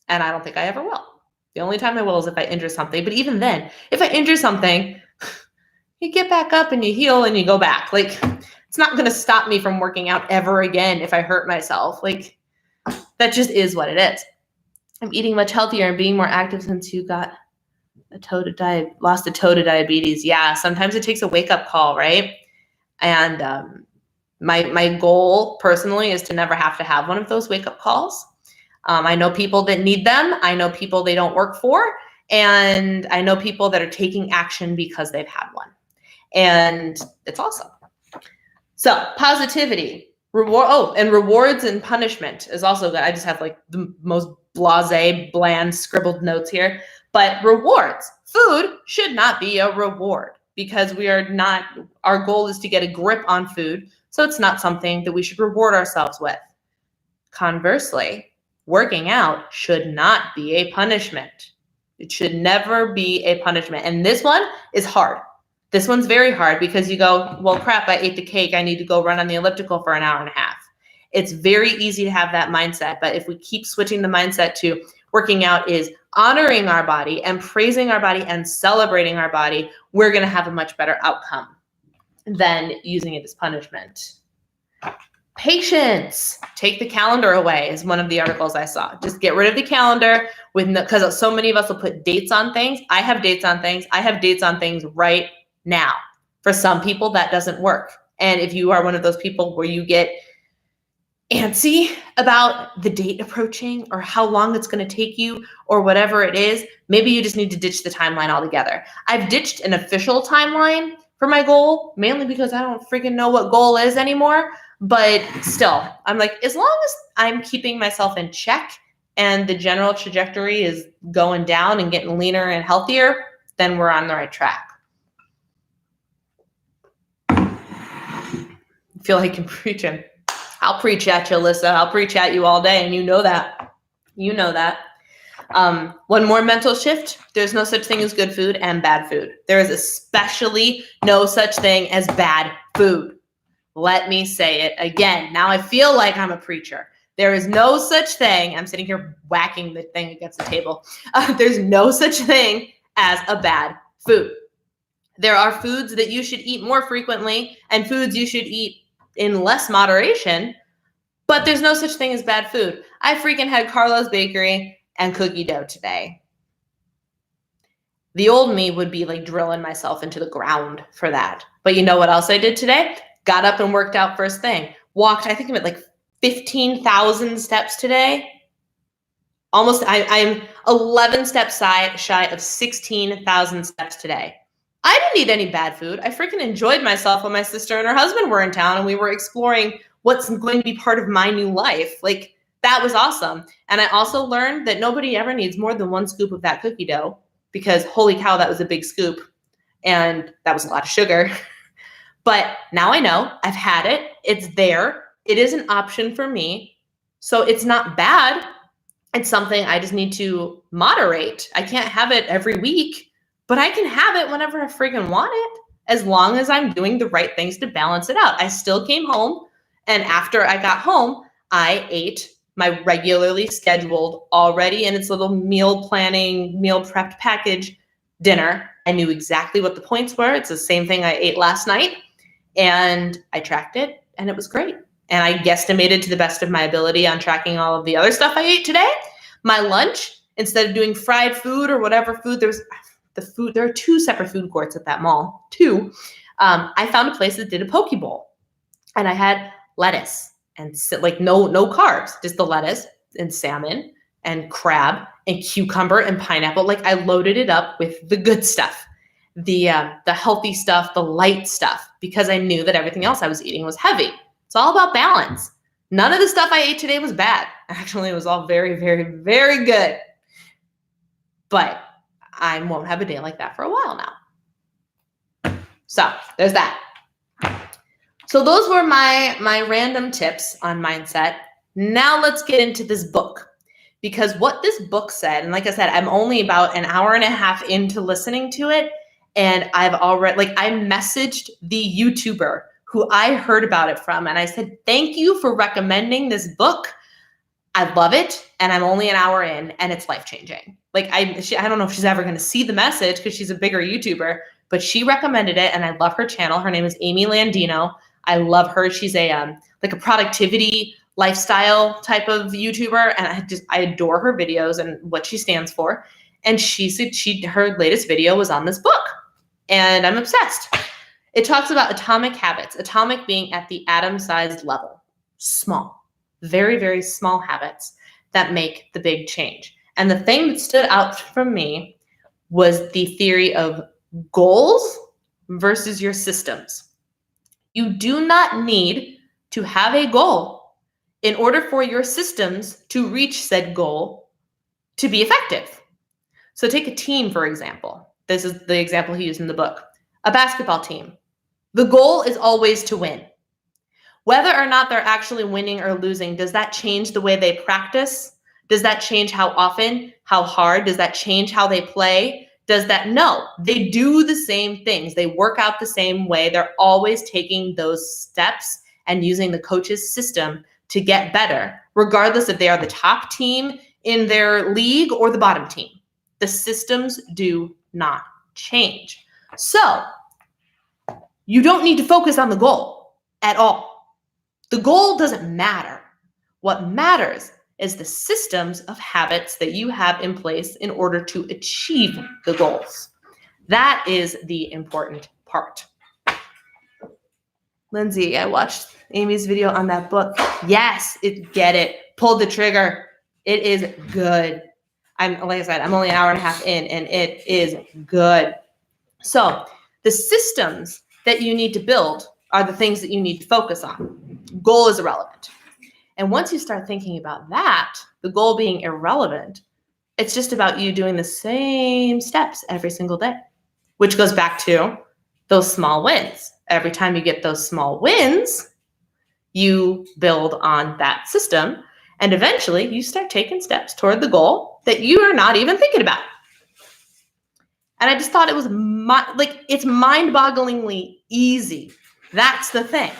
And I don't think I ever will. The only time I will is if I injure something. But even then, if I injure something, you get back up and you heal and you go back. Like, it's not going to stop me from working out ever again if I hurt myself. Like, that just is what it is. I'm eating much healthier and being more active since you got lost a toe to diabetes. Yeah, sometimes it takes a wake-up call, right? And my goal personally is to never have to have one of those wake-up calls. I know people that need them. I know people they don't work for. And I know people that are taking action because they've had one. And it's awesome. So positivity, and rewards and punishment is also good. I just have like the most blasé, bland, scribbled notes here. But rewards, food should not be a reward, because our goal is to get a grip on food. So it's not something that we should reward ourselves with. Conversely, working out should not be a punishment. It should never be a punishment. And this one is hard. This one's very hard, because you go, well, crap, I ate the cake. I need to go run on the elliptical for an hour and a half. It's very easy to have that mindset. But if we keep switching the mindset to working out is honoring our body and praising our body and celebrating our body, we're going to have a much better outcome than using it as punishment. Patience. Take the calendar away is one of the articles I saw. Just get rid of the calendar, because so many of us will put dates on things. I have dates on things. I have dates on things right now. For some people, that doesn't work. And if you are one of those people where you get antsy about the date approaching or how long it's going to take you or whatever it is, maybe you just need to ditch the timeline altogether. I've ditched an official timeline for my goal, mainly because I don't freaking know what goal is anymore. But still, I'm like, as long as I'm keeping myself in check and the general trajectory is going down and getting leaner and healthier, then we're on the right track. I feel like I'm preaching. I'll preach at you, Alyssa. I'll preach at you all day, and you know that. You know that. One more mental shift. There's no such thing as good food and bad food. There is especially no such thing as bad food. Let me say it again. Now I feel like I'm a preacher. There is no such thing. I'm sitting here whacking the thing against the table. There's no such thing as a bad food. There are foods that you should eat more frequently and foods you should eat in less moderation, but there's no such thing as bad food. I freaking had Carlo's Bakery and cookie dough today. The old me would be like drilling myself into the ground for that. But you know what else I did today? Got up and worked out first thing. Walked, I think I'm at like 15,000 steps today. I'm 11 steps shy of 16,000 steps today. I didn't eat any bad food. I freaking enjoyed myself when my sister and her husband were in town and we were exploring what's going to be part of my new life. Like, that was awesome. And I also learned that nobody ever needs more than one scoop of that cookie dough, because holy cow, that was a big scoop. And that was a lot of sugar. But now I know. I've had it. It's there. It is an option for me. So it's not bad. It's something I just need to moderate. I can't have it every week, but I can have it whenever I freaking want it, as long as I'm doing the right things to balance it out. I still came home, and after I got home, I ate my regularly scheduled, already in its little meal planning, meal prepped package dinner. I knew exactly what the points were. It's the same thing I ate last night. And I tracked it, and it was great. And I guesstimated to the best of my ability on tracking all of the other stuff I ate today. My lunch, instead of doing fried food or whatever food, there are 2 separate food courts at that mall, 2. I found a place that did a poke bowl. And I had lettuce and no carbs, just the lettuce and salmon and crab and cucumber and pineapple. Like, I loaded it up with the good stuff, the healthy stuff, the light stuff, because I knew that everything else I was eating was heavy. It's all about balance. None of the stuff I ate today was bad. Actually, it was all very, very, very good. But I won't have a day like that for a while now. So there's that. So those were my random tips on mindset. Now let's get into this book, because what this book said, and like I said, I'm only about an hour and a half into listening to it, and I've already, I messaged the YouTuber who I heard about it from, and I said, thank you for recommending this book. I love it, and I'm only an hour in, and it's life-changing. I don't know if she's ever going to see the message because she's a bigger YouTuber, but she recommended it, and I love her channel. Her name is Amy Landino. I love her. She's a productivity lifestyle type of YouTuber, and I adore her videos and what she stands for. And she said her latest video was on this book, and I'm obsessed. It talks about atomic habits, atomic being at the atom-sized level, small, very, very small habits that make the big change. And the thing that stood out from me was the theory of goals versus your systems. You do not need to have a goal in order for your systems to reach said goal to be effective. So take a team, for example. This is the example he used in the book. A basketball team. The goal is always to win. Whether or not they're actually winning or losing, does that change the way they practice? Does that change how often, how hard? Does that change how they play? No, they do the same things. They work out the same way. They're always taking those steps and using the coach's system to get better, regardless if they are the top team in their league or the bottom team. The systems do not change. So you don't need to focus on the goal at all. The goal doesn't matter. What matters is the systems of habits that you have in place in order to achieve the goals. That is the important part. Lindsay, I watched Amy's video on that book. Yes, get it. Pulled the trigger. It is good. Like I said, I'm only an hour and a half in, and it is good. So the systems that you need to build are the things that you need to focus on. Goal is irrelevant. And once you start thinking about that, the goal being irrelevant, it's just about you doing the same steps every single day, which goes back to those small wins. Every time you get those small wins, you build on that system, and eventually you start taking steps toward the goal that you are not even thinking about. And I just thought it was it's mind-bogglingly easy. That's the thing.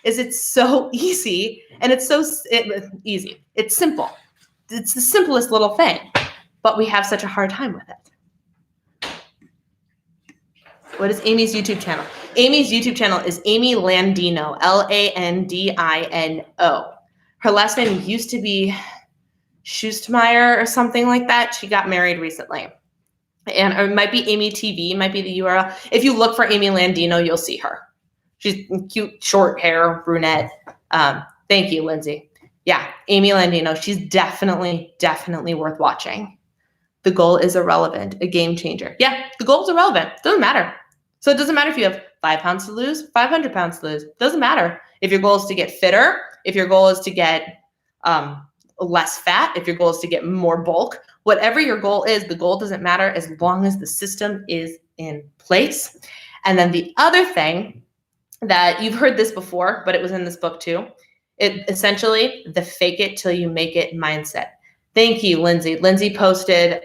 It's so easy, and it's easy. It's simple. It's the simplest little thing, but we have such a hard time with it. What is Amy's YouTube channel? Amy's YouTube channel is Amy Landino, Landino. Her last name used to be Schustmeyer or something like that. She got married recently. Or it might be Amy TV, might be the URL. If you look for Amy Landino, you'll see her. She's cute, short hair, brunette. Thank you, Lindsay. Yeah, Amy Landino. She's definitely worth watching. The goal is irrelevant, a game changer. Yeah, the goal is irrelevant. Doesn't matter. So it doesn't matter if you have 5 pounds to lose, 500 pounds to lose. Doesn't matter. If your goal is to get fitter, if your goal is to get less fat, if your goal is to get more bulk, whatever your goal is, the goal doesn't matter as long as the system is in place. And then the other thing that you've heard this before, but it was in this book too. It essentially the fake it till you make it mindset. Thank you, Lindsay. Lindsay posted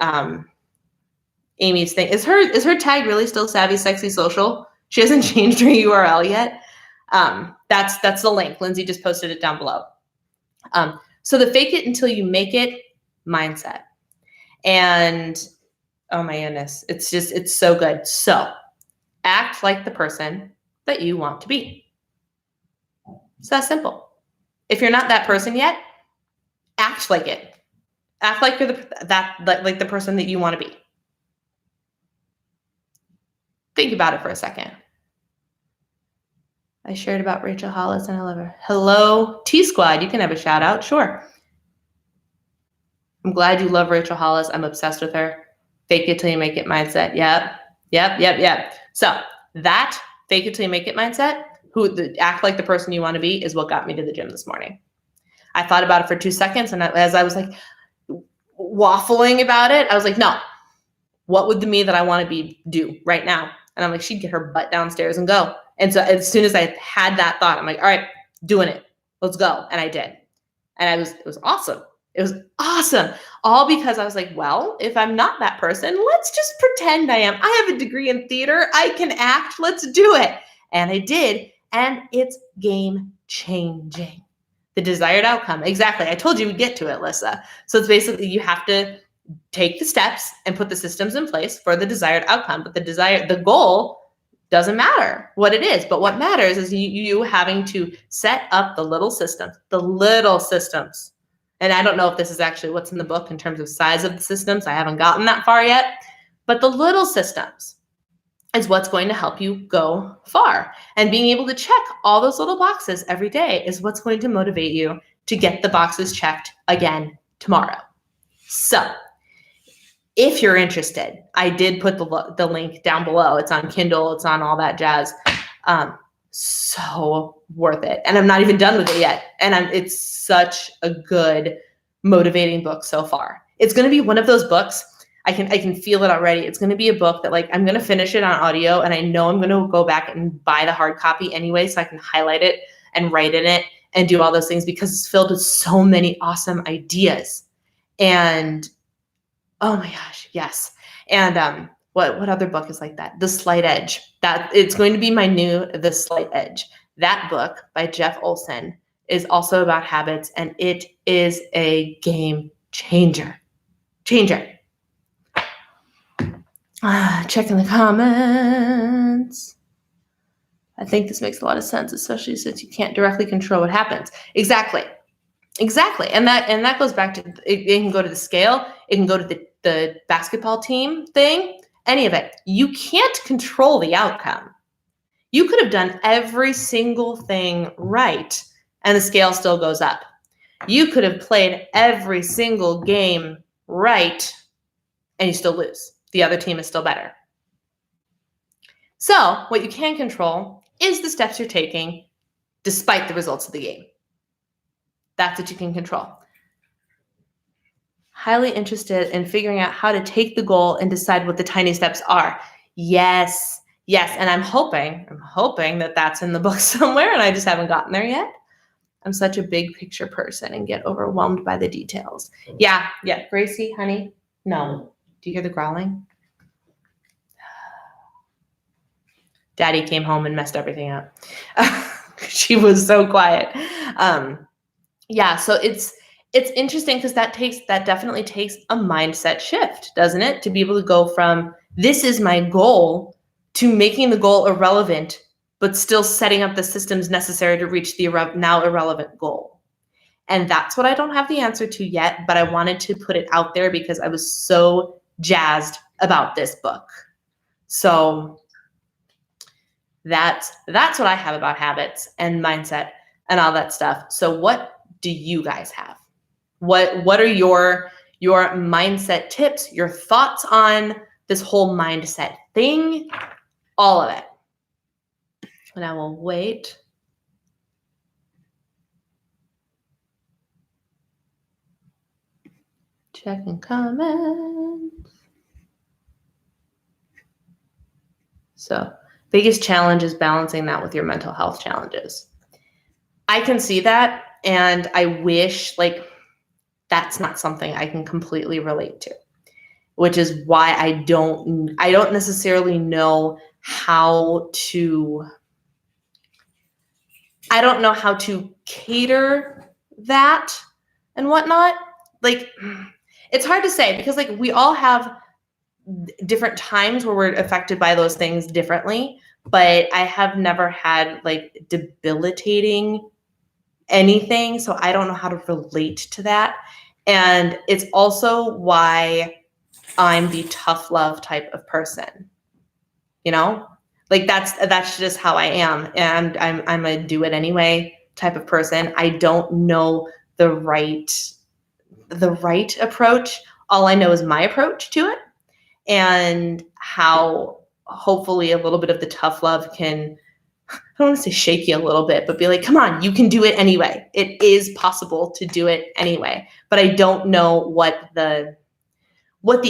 Amy's thing. Is her tag really still Savvy Sexy Social? She hasn't changed her URL yet. That's the link. Lindsay just posted it down below. So the fake it until you make it mindset. And oh my goodness, it's so good. So act like the person that you want to be. It's that simple. If you're not that person yet, act like it. Act like you're like the person that you want to be. Think about it for a second. I shared about Rachel Hollis and I love her. Hello, T Squad. You can have a shout out. Sure. I'm glad you love Rachel Hollis. I'm obsessed with her. Fake it till you make it mindset. Yep. So that fake it till you make it mindset, act like the person you want to be, is what got me to the gym this morning. I thought about it for 2 seconds, and as I was like waffling about it, I was like, no, what would the me that I want to be do right now? And I'm like, she'd get her butt downstairs and go. And so as soon as I had that thought, I'm like, all right, doing it. Let's go. And I did. And it was awesome. It was awesome. All because I was like, well, if I'm not that person, let's just pretend I am. I have a degree in theater. I can act. Let's do it. And I did. And it's game changing. The desired outcome. Exactly. I told you we'd get to it, Lissa. So it's basically you have to take the steps and put the systems in place for the desired outcome. But the goal doesn't matter what it is. But what matters is you having to set up the little systems. And I don't know if this is actually what's in the book in terms of size of the systems. I haven't gotten that far yet. But the little systems is what's going to help you go far. And being able to check all those little boxes every day is what's going to motivate you to get the boxes checked again tomorrow. So if you're interested, I did put the link down below. It's on Kindle. It's on all that jazz. So worth it. And I'm not even done with it yet. And it's such a good, motivating book so far. It's going to be one of those books. I can feel it already. It's going to be a book that I'm going to finish it on audio, and I know I'm going to go back and buy the hard copy anyway, so I can highlight it and write in it and do all those things, because it's filled with so many awesome ideas. And oh my gosh, yes. And what other book is like that? The Slight Edge. That it's going to be my new The Slight Edge. That book by Jeff Olson is also about habits, and it is a game changer. Checking the comments. I think this makes a lot of sense, especially since you can't directly control what happens. Exactly. And that goes back to it can go to the scale, it can go to the basketball team thing, any of it. You can't control the outcome. You could have done every single thing right, and the scale still goes up. You could have played every single game right, and you still lose. The other team is still better. So what you can control is the steps you're taking despite the results of the game. That's what you can control. Highly interested in figuring out how to take the goal and decide what the tiny steps are. Yes. And I'm hoping that that's in the book somewhere, and I just haven't gotten there yet. I'm such a big picture person and get overwhelmed by the details. Yeah. Gracie, honey, no. Do you hear the growling? Daddy came home and messed everything up. She was so quiet. So it's interesting because that definitely takes a mindset shift, doesn't it? To be able to go from this is my goal to making the goal irrelevant, but still setting up the systems necessary to reach the now irrelevant goal. And that's what I don't have the answer to yet, but I wanted to put it out there because I was so jazzed about this book. So that's what I have about habits and mindset and all that stuff. So what do you guys have? What are your mindset tips, your thoughts on this whole mindset thing, all of it? And I will wait. Checking comments. So biggest challenge is balancing that with your mental health challenges. I can see that, and I wish that's not something I can completely relate to, which is why I don't necessarily know how to cater that and whatnot. Like, it's hard to say because like we all have different times where we're affected by those things differently, but I have never had like debilitating anything, so I don't know how to relate to that. And it's also why I'm the tough love type of person. You know? Like that's just how I am. And I'm a do it anyway type of person. I don't know the right approach. All I know is my approach to it and how hopefully a little bit of the tough love can, I don't want to say shake you a little bit, but be like, come on, you can do it anyway. It is possible to do it anyway. But I don't know what the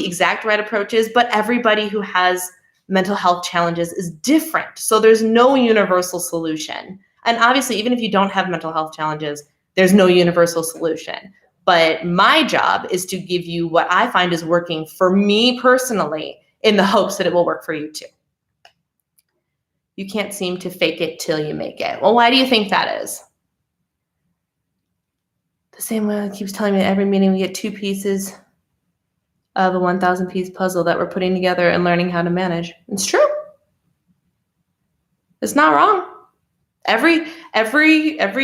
exact right approach is, but everybody who has mental health challenges is different. So there's no universal solution. And obviously, even if you don't have mental health challenges, there's no universal solution. But my job is to give you what I find is working for me personally in the hopes that it will work for you too. You can't seem to fake it till you make it. Well, why do you think that is? The same way it keeps telling me at every meeting we get 2 pieces of a 1,000-piece puzzle that we're putting together and learning how to manage. It's true. It's not wrong. Every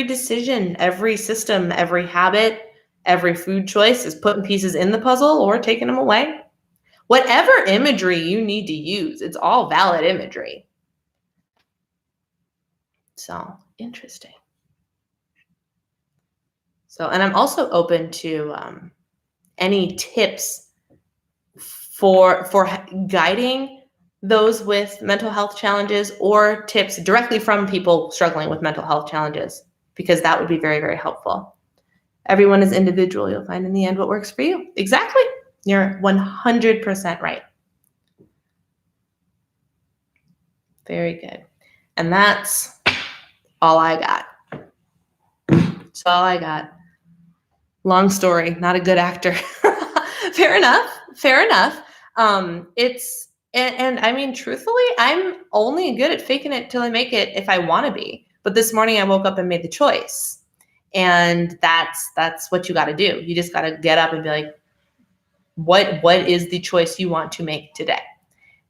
decision, every system, every habit, every food choice is putting pieces in the puzzle or taking them away. Whatever imagery you need to use, it's all valid imagery. So, interesting. So, and I'm also open to any tips for guiding those with mental health challenges or tips directly from people struggling with mental health challenges, because that would be very, very helpful. Everyone is individual. You'll find in the end what works for you. Exactly. You're 100% right. Very good. And that's all I got. That's all I got. Long story, not a good actor. Fair enough. And I mean, truthfully, I'm only good at faking it till I make it if I want to be. But this morning I woke up and made the choice. And that's what you got to do. You just got to get up and be like, what is the choice you want to make today?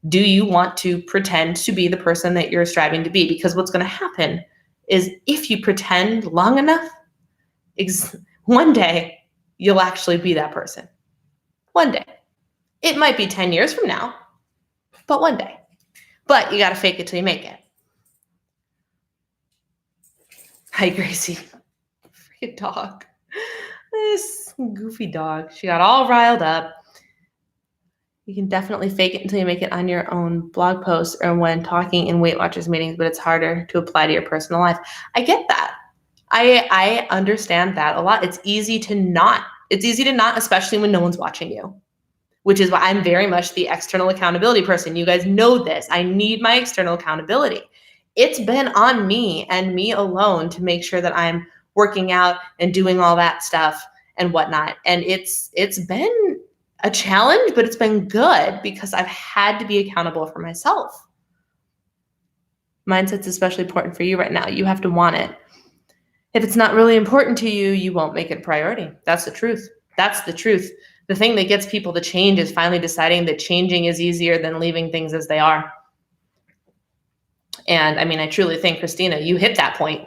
Do you want to pretend to be the person that you're striving to be? Because what's going to happen is if you pretend long enough, one day you'll actually be that person. One day. It might be 10 years from now, but one day. But you got to fake it till you make it. Hi, Gracie. Freaking dog. This goofy dog. She got all riled up. You can definitely fake it until you make it on your own blog posts or when talking in Weight Watchers meetings, but it's harder to apply to your personal life. I get that. I understand that a lot. It's easy to not, especially when no one's watching you, which is why I'm very much the external accountability person. You guys know this. I need my external accountability. It's been on me and me alone to make sure that I'm working out and doing all that stuff and whatnot. And it's been a challenge, but it's been good because I've had to be accountable for myself. Mindset's especially important for you right now. You have to want it. If it's not really important to you, you won't make it a priority. That's the truth. That's the truth. The thing that gets people to change is finally deciding that changing is easier than leaving things as they are. And I mean, I truly think, Christina, you hit that point,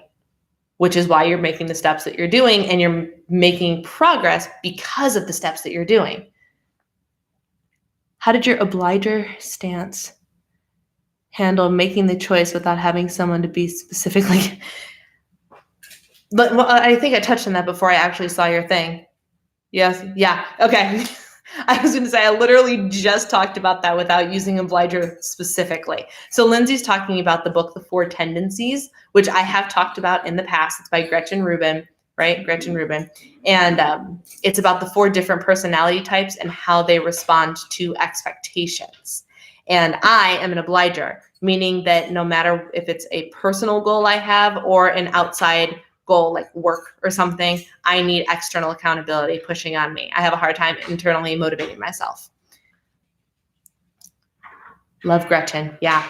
which is why you're making the steps that you're doing, and you're making progress because of the steps that you're doing. How did your obliger stance handle making the choice without having someone to be specifically? But well, I think I touched on that before I actually saw your thing. Yes. Yeah. Okay. I was going to say, I literally just talked about that without using obliger specifically. So Lindsay's talking about the book, The 4 Tendencies, which I have talked about in the past. It's by Gretchen Rubin, right? Gretchen Rubin. And it's about the 4 different personality types and how they respond to expectations. And I am an obliger, meaning that no matter if it's a personal goal I have or an outside goal like work or something, I need external accountability pushing on me. I have a hard time internally motivating myself. Love Gretchen. Yeah.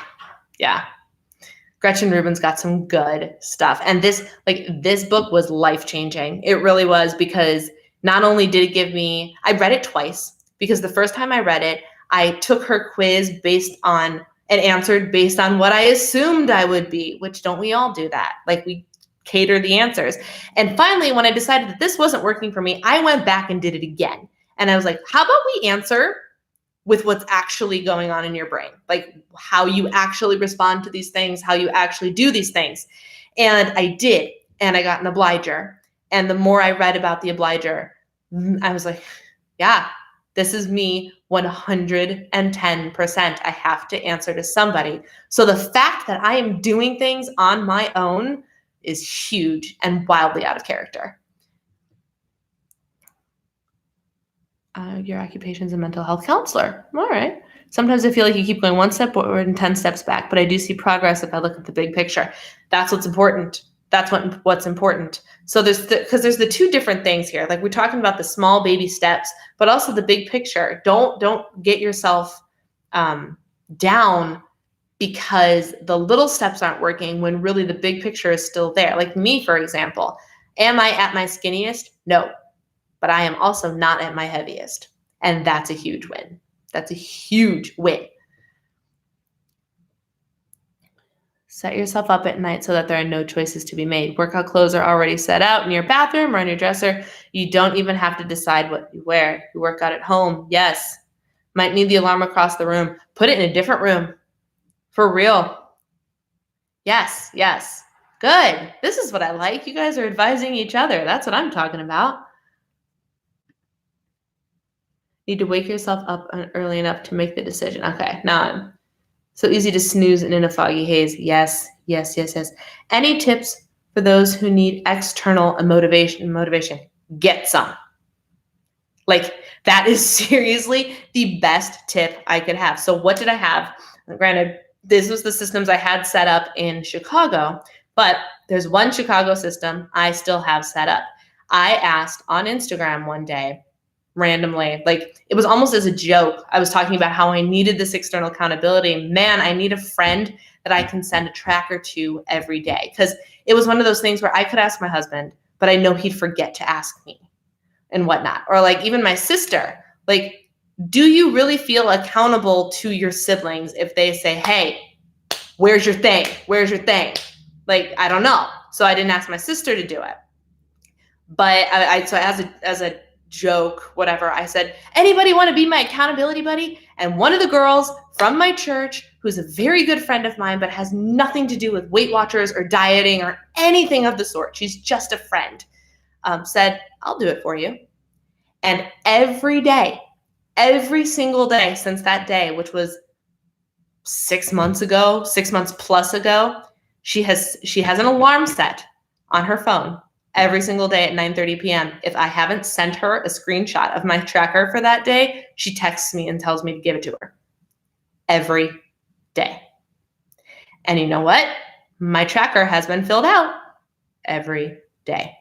Gretchen Rubin's got some good stuff. And this book was life-changing. It really was, because Not only did it give me, I read it twice because the first time I read it, I took her quiz based on and answered based on what I assumed I would be, which don't we all do that? Like we cater the answers. And finally, when I decided that this wasn't working for me, I went back and did it again. And I was like, how about we answer with what's actually going on in your brain, like how you actually respond to these things, how you actually do these things. And I did, and I got an obliger. And the more I read about the obliger, I was like, yeah, this is me 110%. I have to answer to somebody. So the fact that I am doing things on my own is huge and wildly out of character. Your occupation is a mental health counselor. All right. Sometimes I feel like you keep going one step forward and 10 steps back, but I do see progress if I look at the big picture. That's what's important. That's what's important. So there's the two different things here. Like we're talking about the small baby steps, but also the big picture. Don't get yourself down because the little steps aren't working when really the big picture is still there. Like me, for example, am I at my skinniest? No. But I am also not at my heaviest. And that's a huge win. That's a huge win. Set yourself up at night so that there are no choices to be made. Workout clothes are already set out in your bathroom or in your dresser. You don't even have to decide what you wear. You work out at home. Yes. Might need the alarm across the room. Put it in a different room. For real. Yes, yes. Good. This is what I like. You guys are advising each other. That's what I'm talking about. Need to wake yourself up early enough to make the decision. Okay, now I'm so easy to snooze and in a foggy haze. Yes, yes, yes, yes. Any tips for those who need external motivation? Get some. Like that is seriously the best tip I could have. So what did I have? Granted, this was the systems I had set up in Chicago, but there's one Chicago system I still have set up. I asked on Instagram one day, randomly, like it was almost as a joke. I was talking about how I needed this external accountability. Man, I need a friend that I can send a tracker to every day. Because it was one of those things where I could ask my husband, but I know he'd forget to ask me and whatnot. Or like even my sister, like, do you really feel accountable to your siblings if they say, hey, where's your thing? Where's your thing? Like, I don't know. So I didn't ask my sister to do it. But so as a joke, whatever, I said, anybody want to be my accountability buddy? And one of the girls from my church, who's a very good friend of mine, but has nothing to do with Weight Watchers or dieting or anything of the sort, she's just a friend, said, I'll do it for you. And every day, every single day since that day, which was 6 months plus ago, she has an alarm set on her phone every single day at 9:30 p.m. If I haven't sent her a screenshot of my tracker for that day, she texts me and tells me to give it to her every day. And you know what? My tracker has been filled out every day.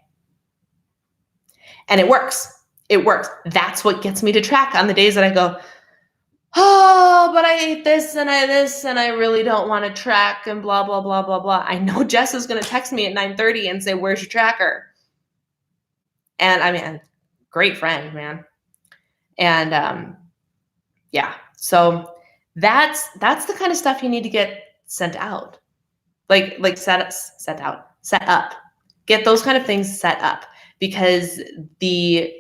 And it works. It works. That's what gets me to track on the days that I go, oh, but I ate this and I really don't want to track and blah, blah, blah, blah, blah. I know Jess is going to text me at 9:30 and say, where's your tracker? And I mean, great friend, man. And yeah, so that's the kind of stuff you need to get sent out. Like set up. Get those kind of things set up, because the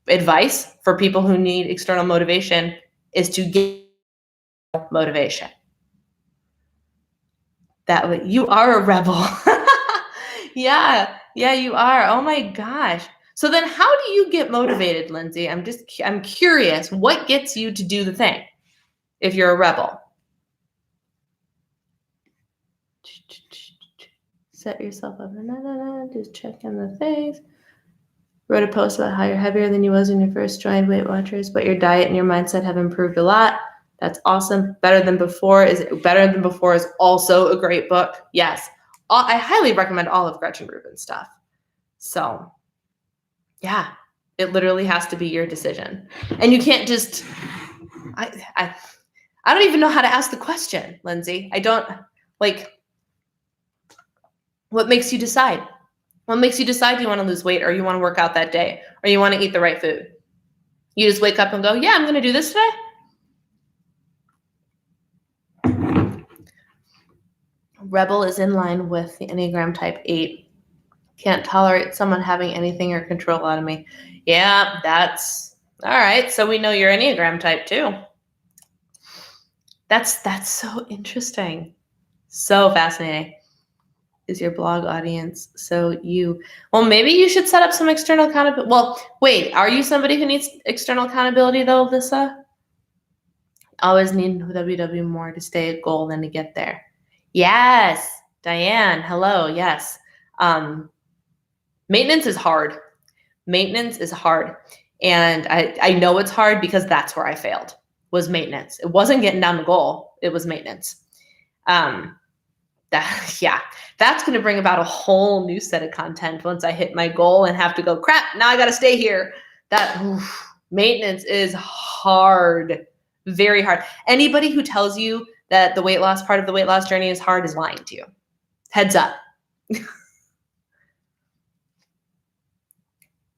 advice for people who need external motivation is to get motivation. That way, you are a rebel. Yeah, you are. Oh my gosh. So then how do you get motivated, Lindsay? I'm curious, what gets you to do the thing if you're a rebel? Set yourself up. Just check in the things. Wrote a post about how you're heavier than you was when you first joined Weight Watchers, but your diet and your mindset have improved a lot. That's awesome. Better Than Before is also a great book. Yes. I highly recommend all of Gretchen Rubin's stuff. So yeah, it literally has to be your decision. And you can't just, I don't even know how to ask the question, Lindsay. I don't, like, what makes you decide? What makes you decide you want to lose weight or you want to work out that day or you want to eat the right food? You just wake up and go, yeah, I'm going to do this today. Rebel is in line with the Enneagram type 8. Can't tolerate someone having anything or control out of me. Yeah, that's all right. So we know you're Enneagram type 2. That's so interesting. So fascinating. Is your blog audience so well, maybe you should set up some external accountability. Well, wait, are you somebody who needs external accountability though, Lisa? Always need WW more to stay at goal than to get there. Yes, Diane, hello, yes. Maintenance is hard. Maintenance is hard. And I know it's hard because that's where I failed, was maintenance. It wasn't getting down the goal, it was maintenance. That's going to bring about a whole new set of content once I hit my goal and have to go, crap, now I got to stay here. Maintenance is hard, very hard. Anybody who tells you that the weight loss part of the weight loss journey is hard is lying to you. Heads up.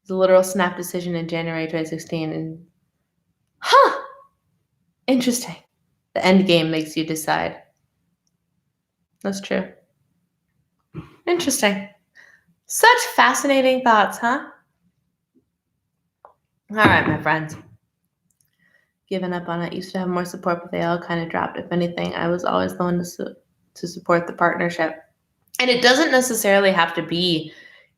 The literal snap decision in January 2016. And interesting. The end game makes you decide. That's true. Interesting. Such fascinating thoughts, huh? All right, my friends. Given up on it. Used to have more support, but they all kind of dropped. If anything, I was always the one to support the partnership. And it doesn't necessarily have to be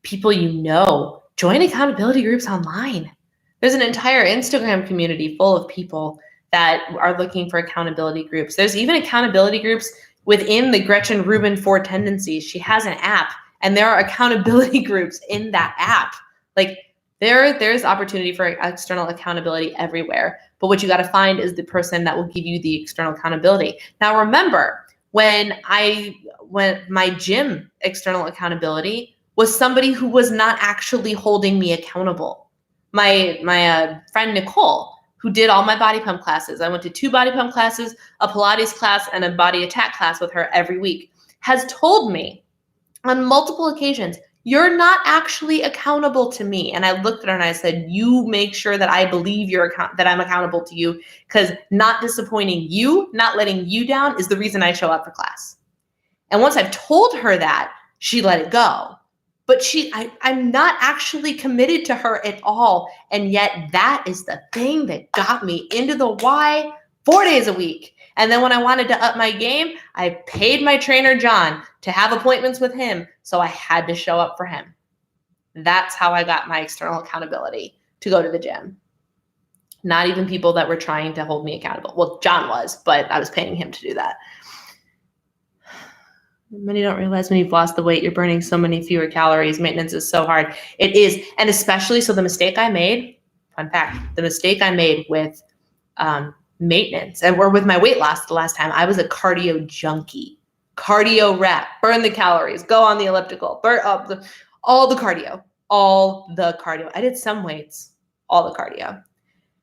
people you know. Join accountability groups online. There's an entire Instagram community full of people that are looking for accountability groups. There's even accountability groups within the Gretchen Rubin 4 Tendencies. She has an app, and there are accountability groups in that app. Like there's opportunity for external accountability everywhere. But what you got to find is the person that will give you the external accountability. Now, remember, when my gym external accountability was somebody who was not actually holding me accountable. My friend Nicole, who did all my body pump classes. I went to 2 body pump classes, a Pilates class, and a body attack class with her every week, has told me on multiple occasions, you're not actually accountable to me. And I looked at her and I said, you make sure that I believe that I'm accountable to you, because not disappointing you, not letting you down is the reason I show up for class. And once I've told her that, she let it go. But I'm not actually committed to her at all. And yet that is the thing that got me into the why 4 days a week. And then when I wanted to up my game, I paid my trainer, John, to have appointments with him. So I had to show up for him. That's how I got my external accountability to go to the gym. Not even people that were trying to hold me accountable. Well, John was, but I was paying him to do that. Many don't realize when you've lost the weight, you're burning so many fewer calories. Maintenance is so hard. It is. And especially, so the mistake I made, fun fact, the mistake I made with maintenance or with my weight loss the last time, I was a cardio junkie. Cardio rat, burn the calories, go on the elliptical, burn up all the cardio. I did some weights, all the cardio.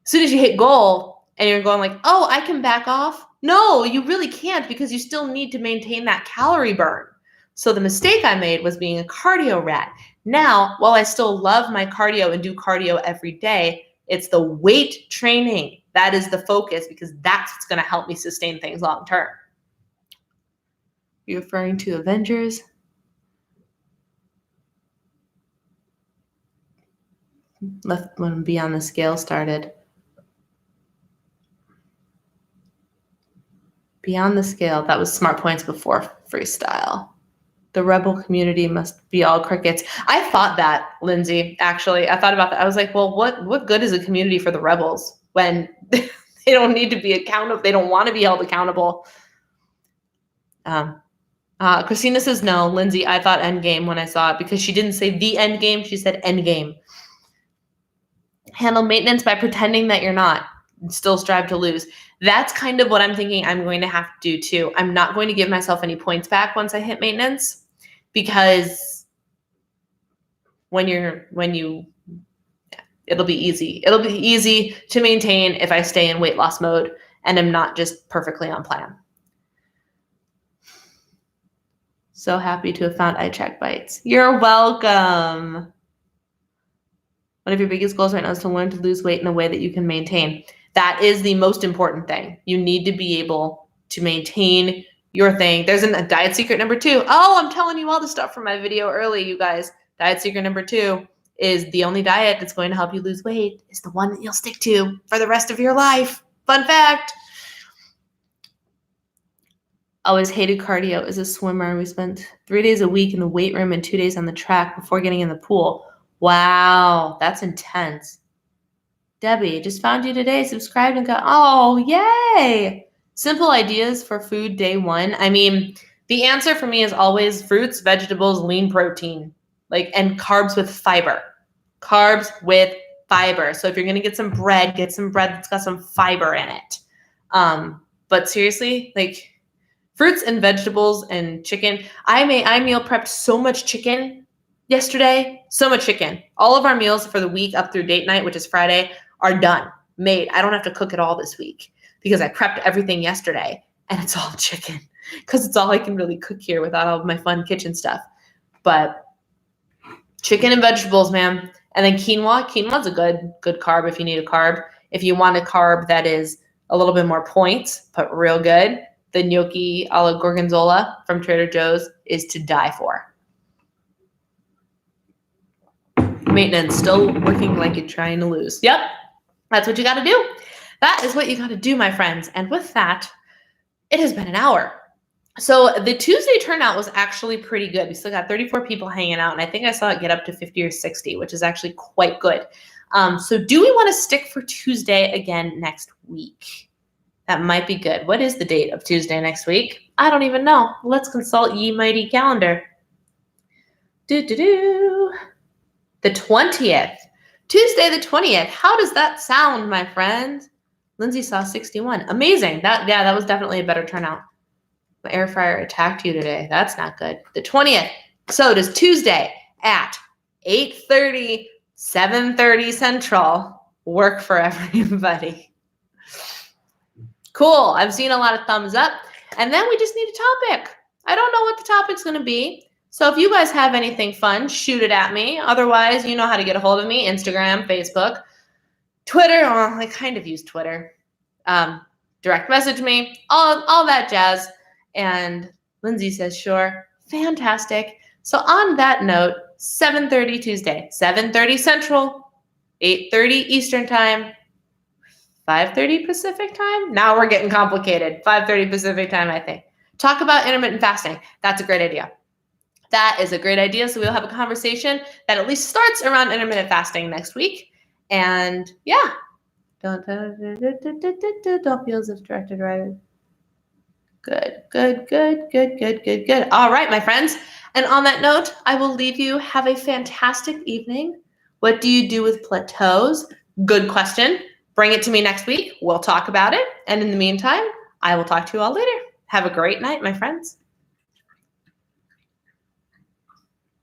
As soon as you hit goal and you're going like, oh, I can back off. No, you really can't, because you still need to maintain that calorie burn. So the mistake I made was being a cardio rat. Now, while I still love my cardio and do cardio every day, it's the weight training that is the focus, because that's what's going to help me sustain things long term. You're referring to Avengers? Left when Beyond the Scale started. Beyond the Scale, that was Smart Points before freestyle. The rebel community must be all crickets. I thought that, Lindsay, actually. I thought about that. I was like, well, what good is a community for the rebels when they don't need to be accountable? They don't want to be held accountable. Christina says no. Lindsay, I thought endgame when I saw it, because she didn't say the end game. She said endgame. Handle maintenance by pretending that you're not. And still strive to lose. That's kind of what I'm thinking I'm going to have to do too. I'm not going to give myself any points back once I hit maintenance, because it'll be easy. It'll be easy to maintain if I stay in weight loss mode and I'm not just perfectly on plan. So happy to have found iCheck Bites. You're welcome. One of your biggest goals right now is to learn to lose weight in a way that you can maintain. That is the most important thing. You need to be able to maintain your thing. There's a diet secret number 2. Oh, I'm telling you all the stuff from my video early, you guys. Diet secret number 2 is the only diet that's going to help you lose weight is the one that you'll stick to for the rest of your life. Fun fact. Always hated cardio as a swimmer. We spent 3 days a week in the weight room and 2 days on the track before getting in the pool. Wow, that's intense. Debbie, just found you today, subscribed and got, oh, yay. Simple ideas for food day 1. I mean, the answer for me is always fruits, vegetables, lean protein, and carbs with fiber. Carbs with fiber. So if you're going to get some bread that's got some fiber in it. But seriously, fruits and vegetables and chicken. I meal prepped so much chicken yesterday. So much chicken. All of our meals for the week up through date night, which is Friday, are done, made. I don't have to cook it all this week because I prepped everything yesterday and it's all chicken because it's all I can really cook here without all of my fun kitchen stuff. But chicken and vegetables, man. And then quinoa. Quinoa's a good carb if you need a carb. If you want a carb that is a little bit more points, but real good, the gnocchi alla gorgonzola from Trader Joe's is to die for. Maintenance, still looking like you're trying to lose. Yep, that's what you got to do. That is what you got to do, my friends. And with that, it has been an hour. So the Tuesday turnout was actually pretty good. We still got 34 people hanging out, and I think I saw it get up to 50 or 60, which is actually quite good. So do we want to stick for Tuesday again next week? That might be good. What is the date of Tuesday next week? I don't even know. Let's consult ye mighty calendar. The 20th. Tuesday the 20th. How does that sound, my friends? Lindsay saw 61. Amazing. That was definitely a better turnout. My air fryer attacked you today. That's not good. The 20th. So does Tuesday at 8:30, 7:30 Central work for everybody? Cool. I've seen a lot of thumbs up. And then we just need a topic. I don't know what the topic's going to be. So if you guys have anything fun, shoot it at me. Otherwise, you know how to get a hold of me. Instagram, Facebook, Twitter. Well, I kind of use Twitter. Direct message me. All that jazz. And Lindsay says, sure. Fantastic. So on that note, 7:30 Tuesday, 7:30 Central, 8:30 Eastern Time, 5:30 Pacific Time? Now we're getting complicated. 5:30 Pacific Time, I think. Talk about intermittent fasting. That's a great idea. That is a great idea. So we'll have a conversation that at least starts around intermittent fasting next week. And yeah. Don't feel as if directed right. Good. All right, my friends. And on that note, I will leave you. Have a fantastic evening. What do you do with plateaus? Good question. Bring it to me next week. We'll talk about it. And in the meantime, I will talk to you all later. Have a great night, my friends.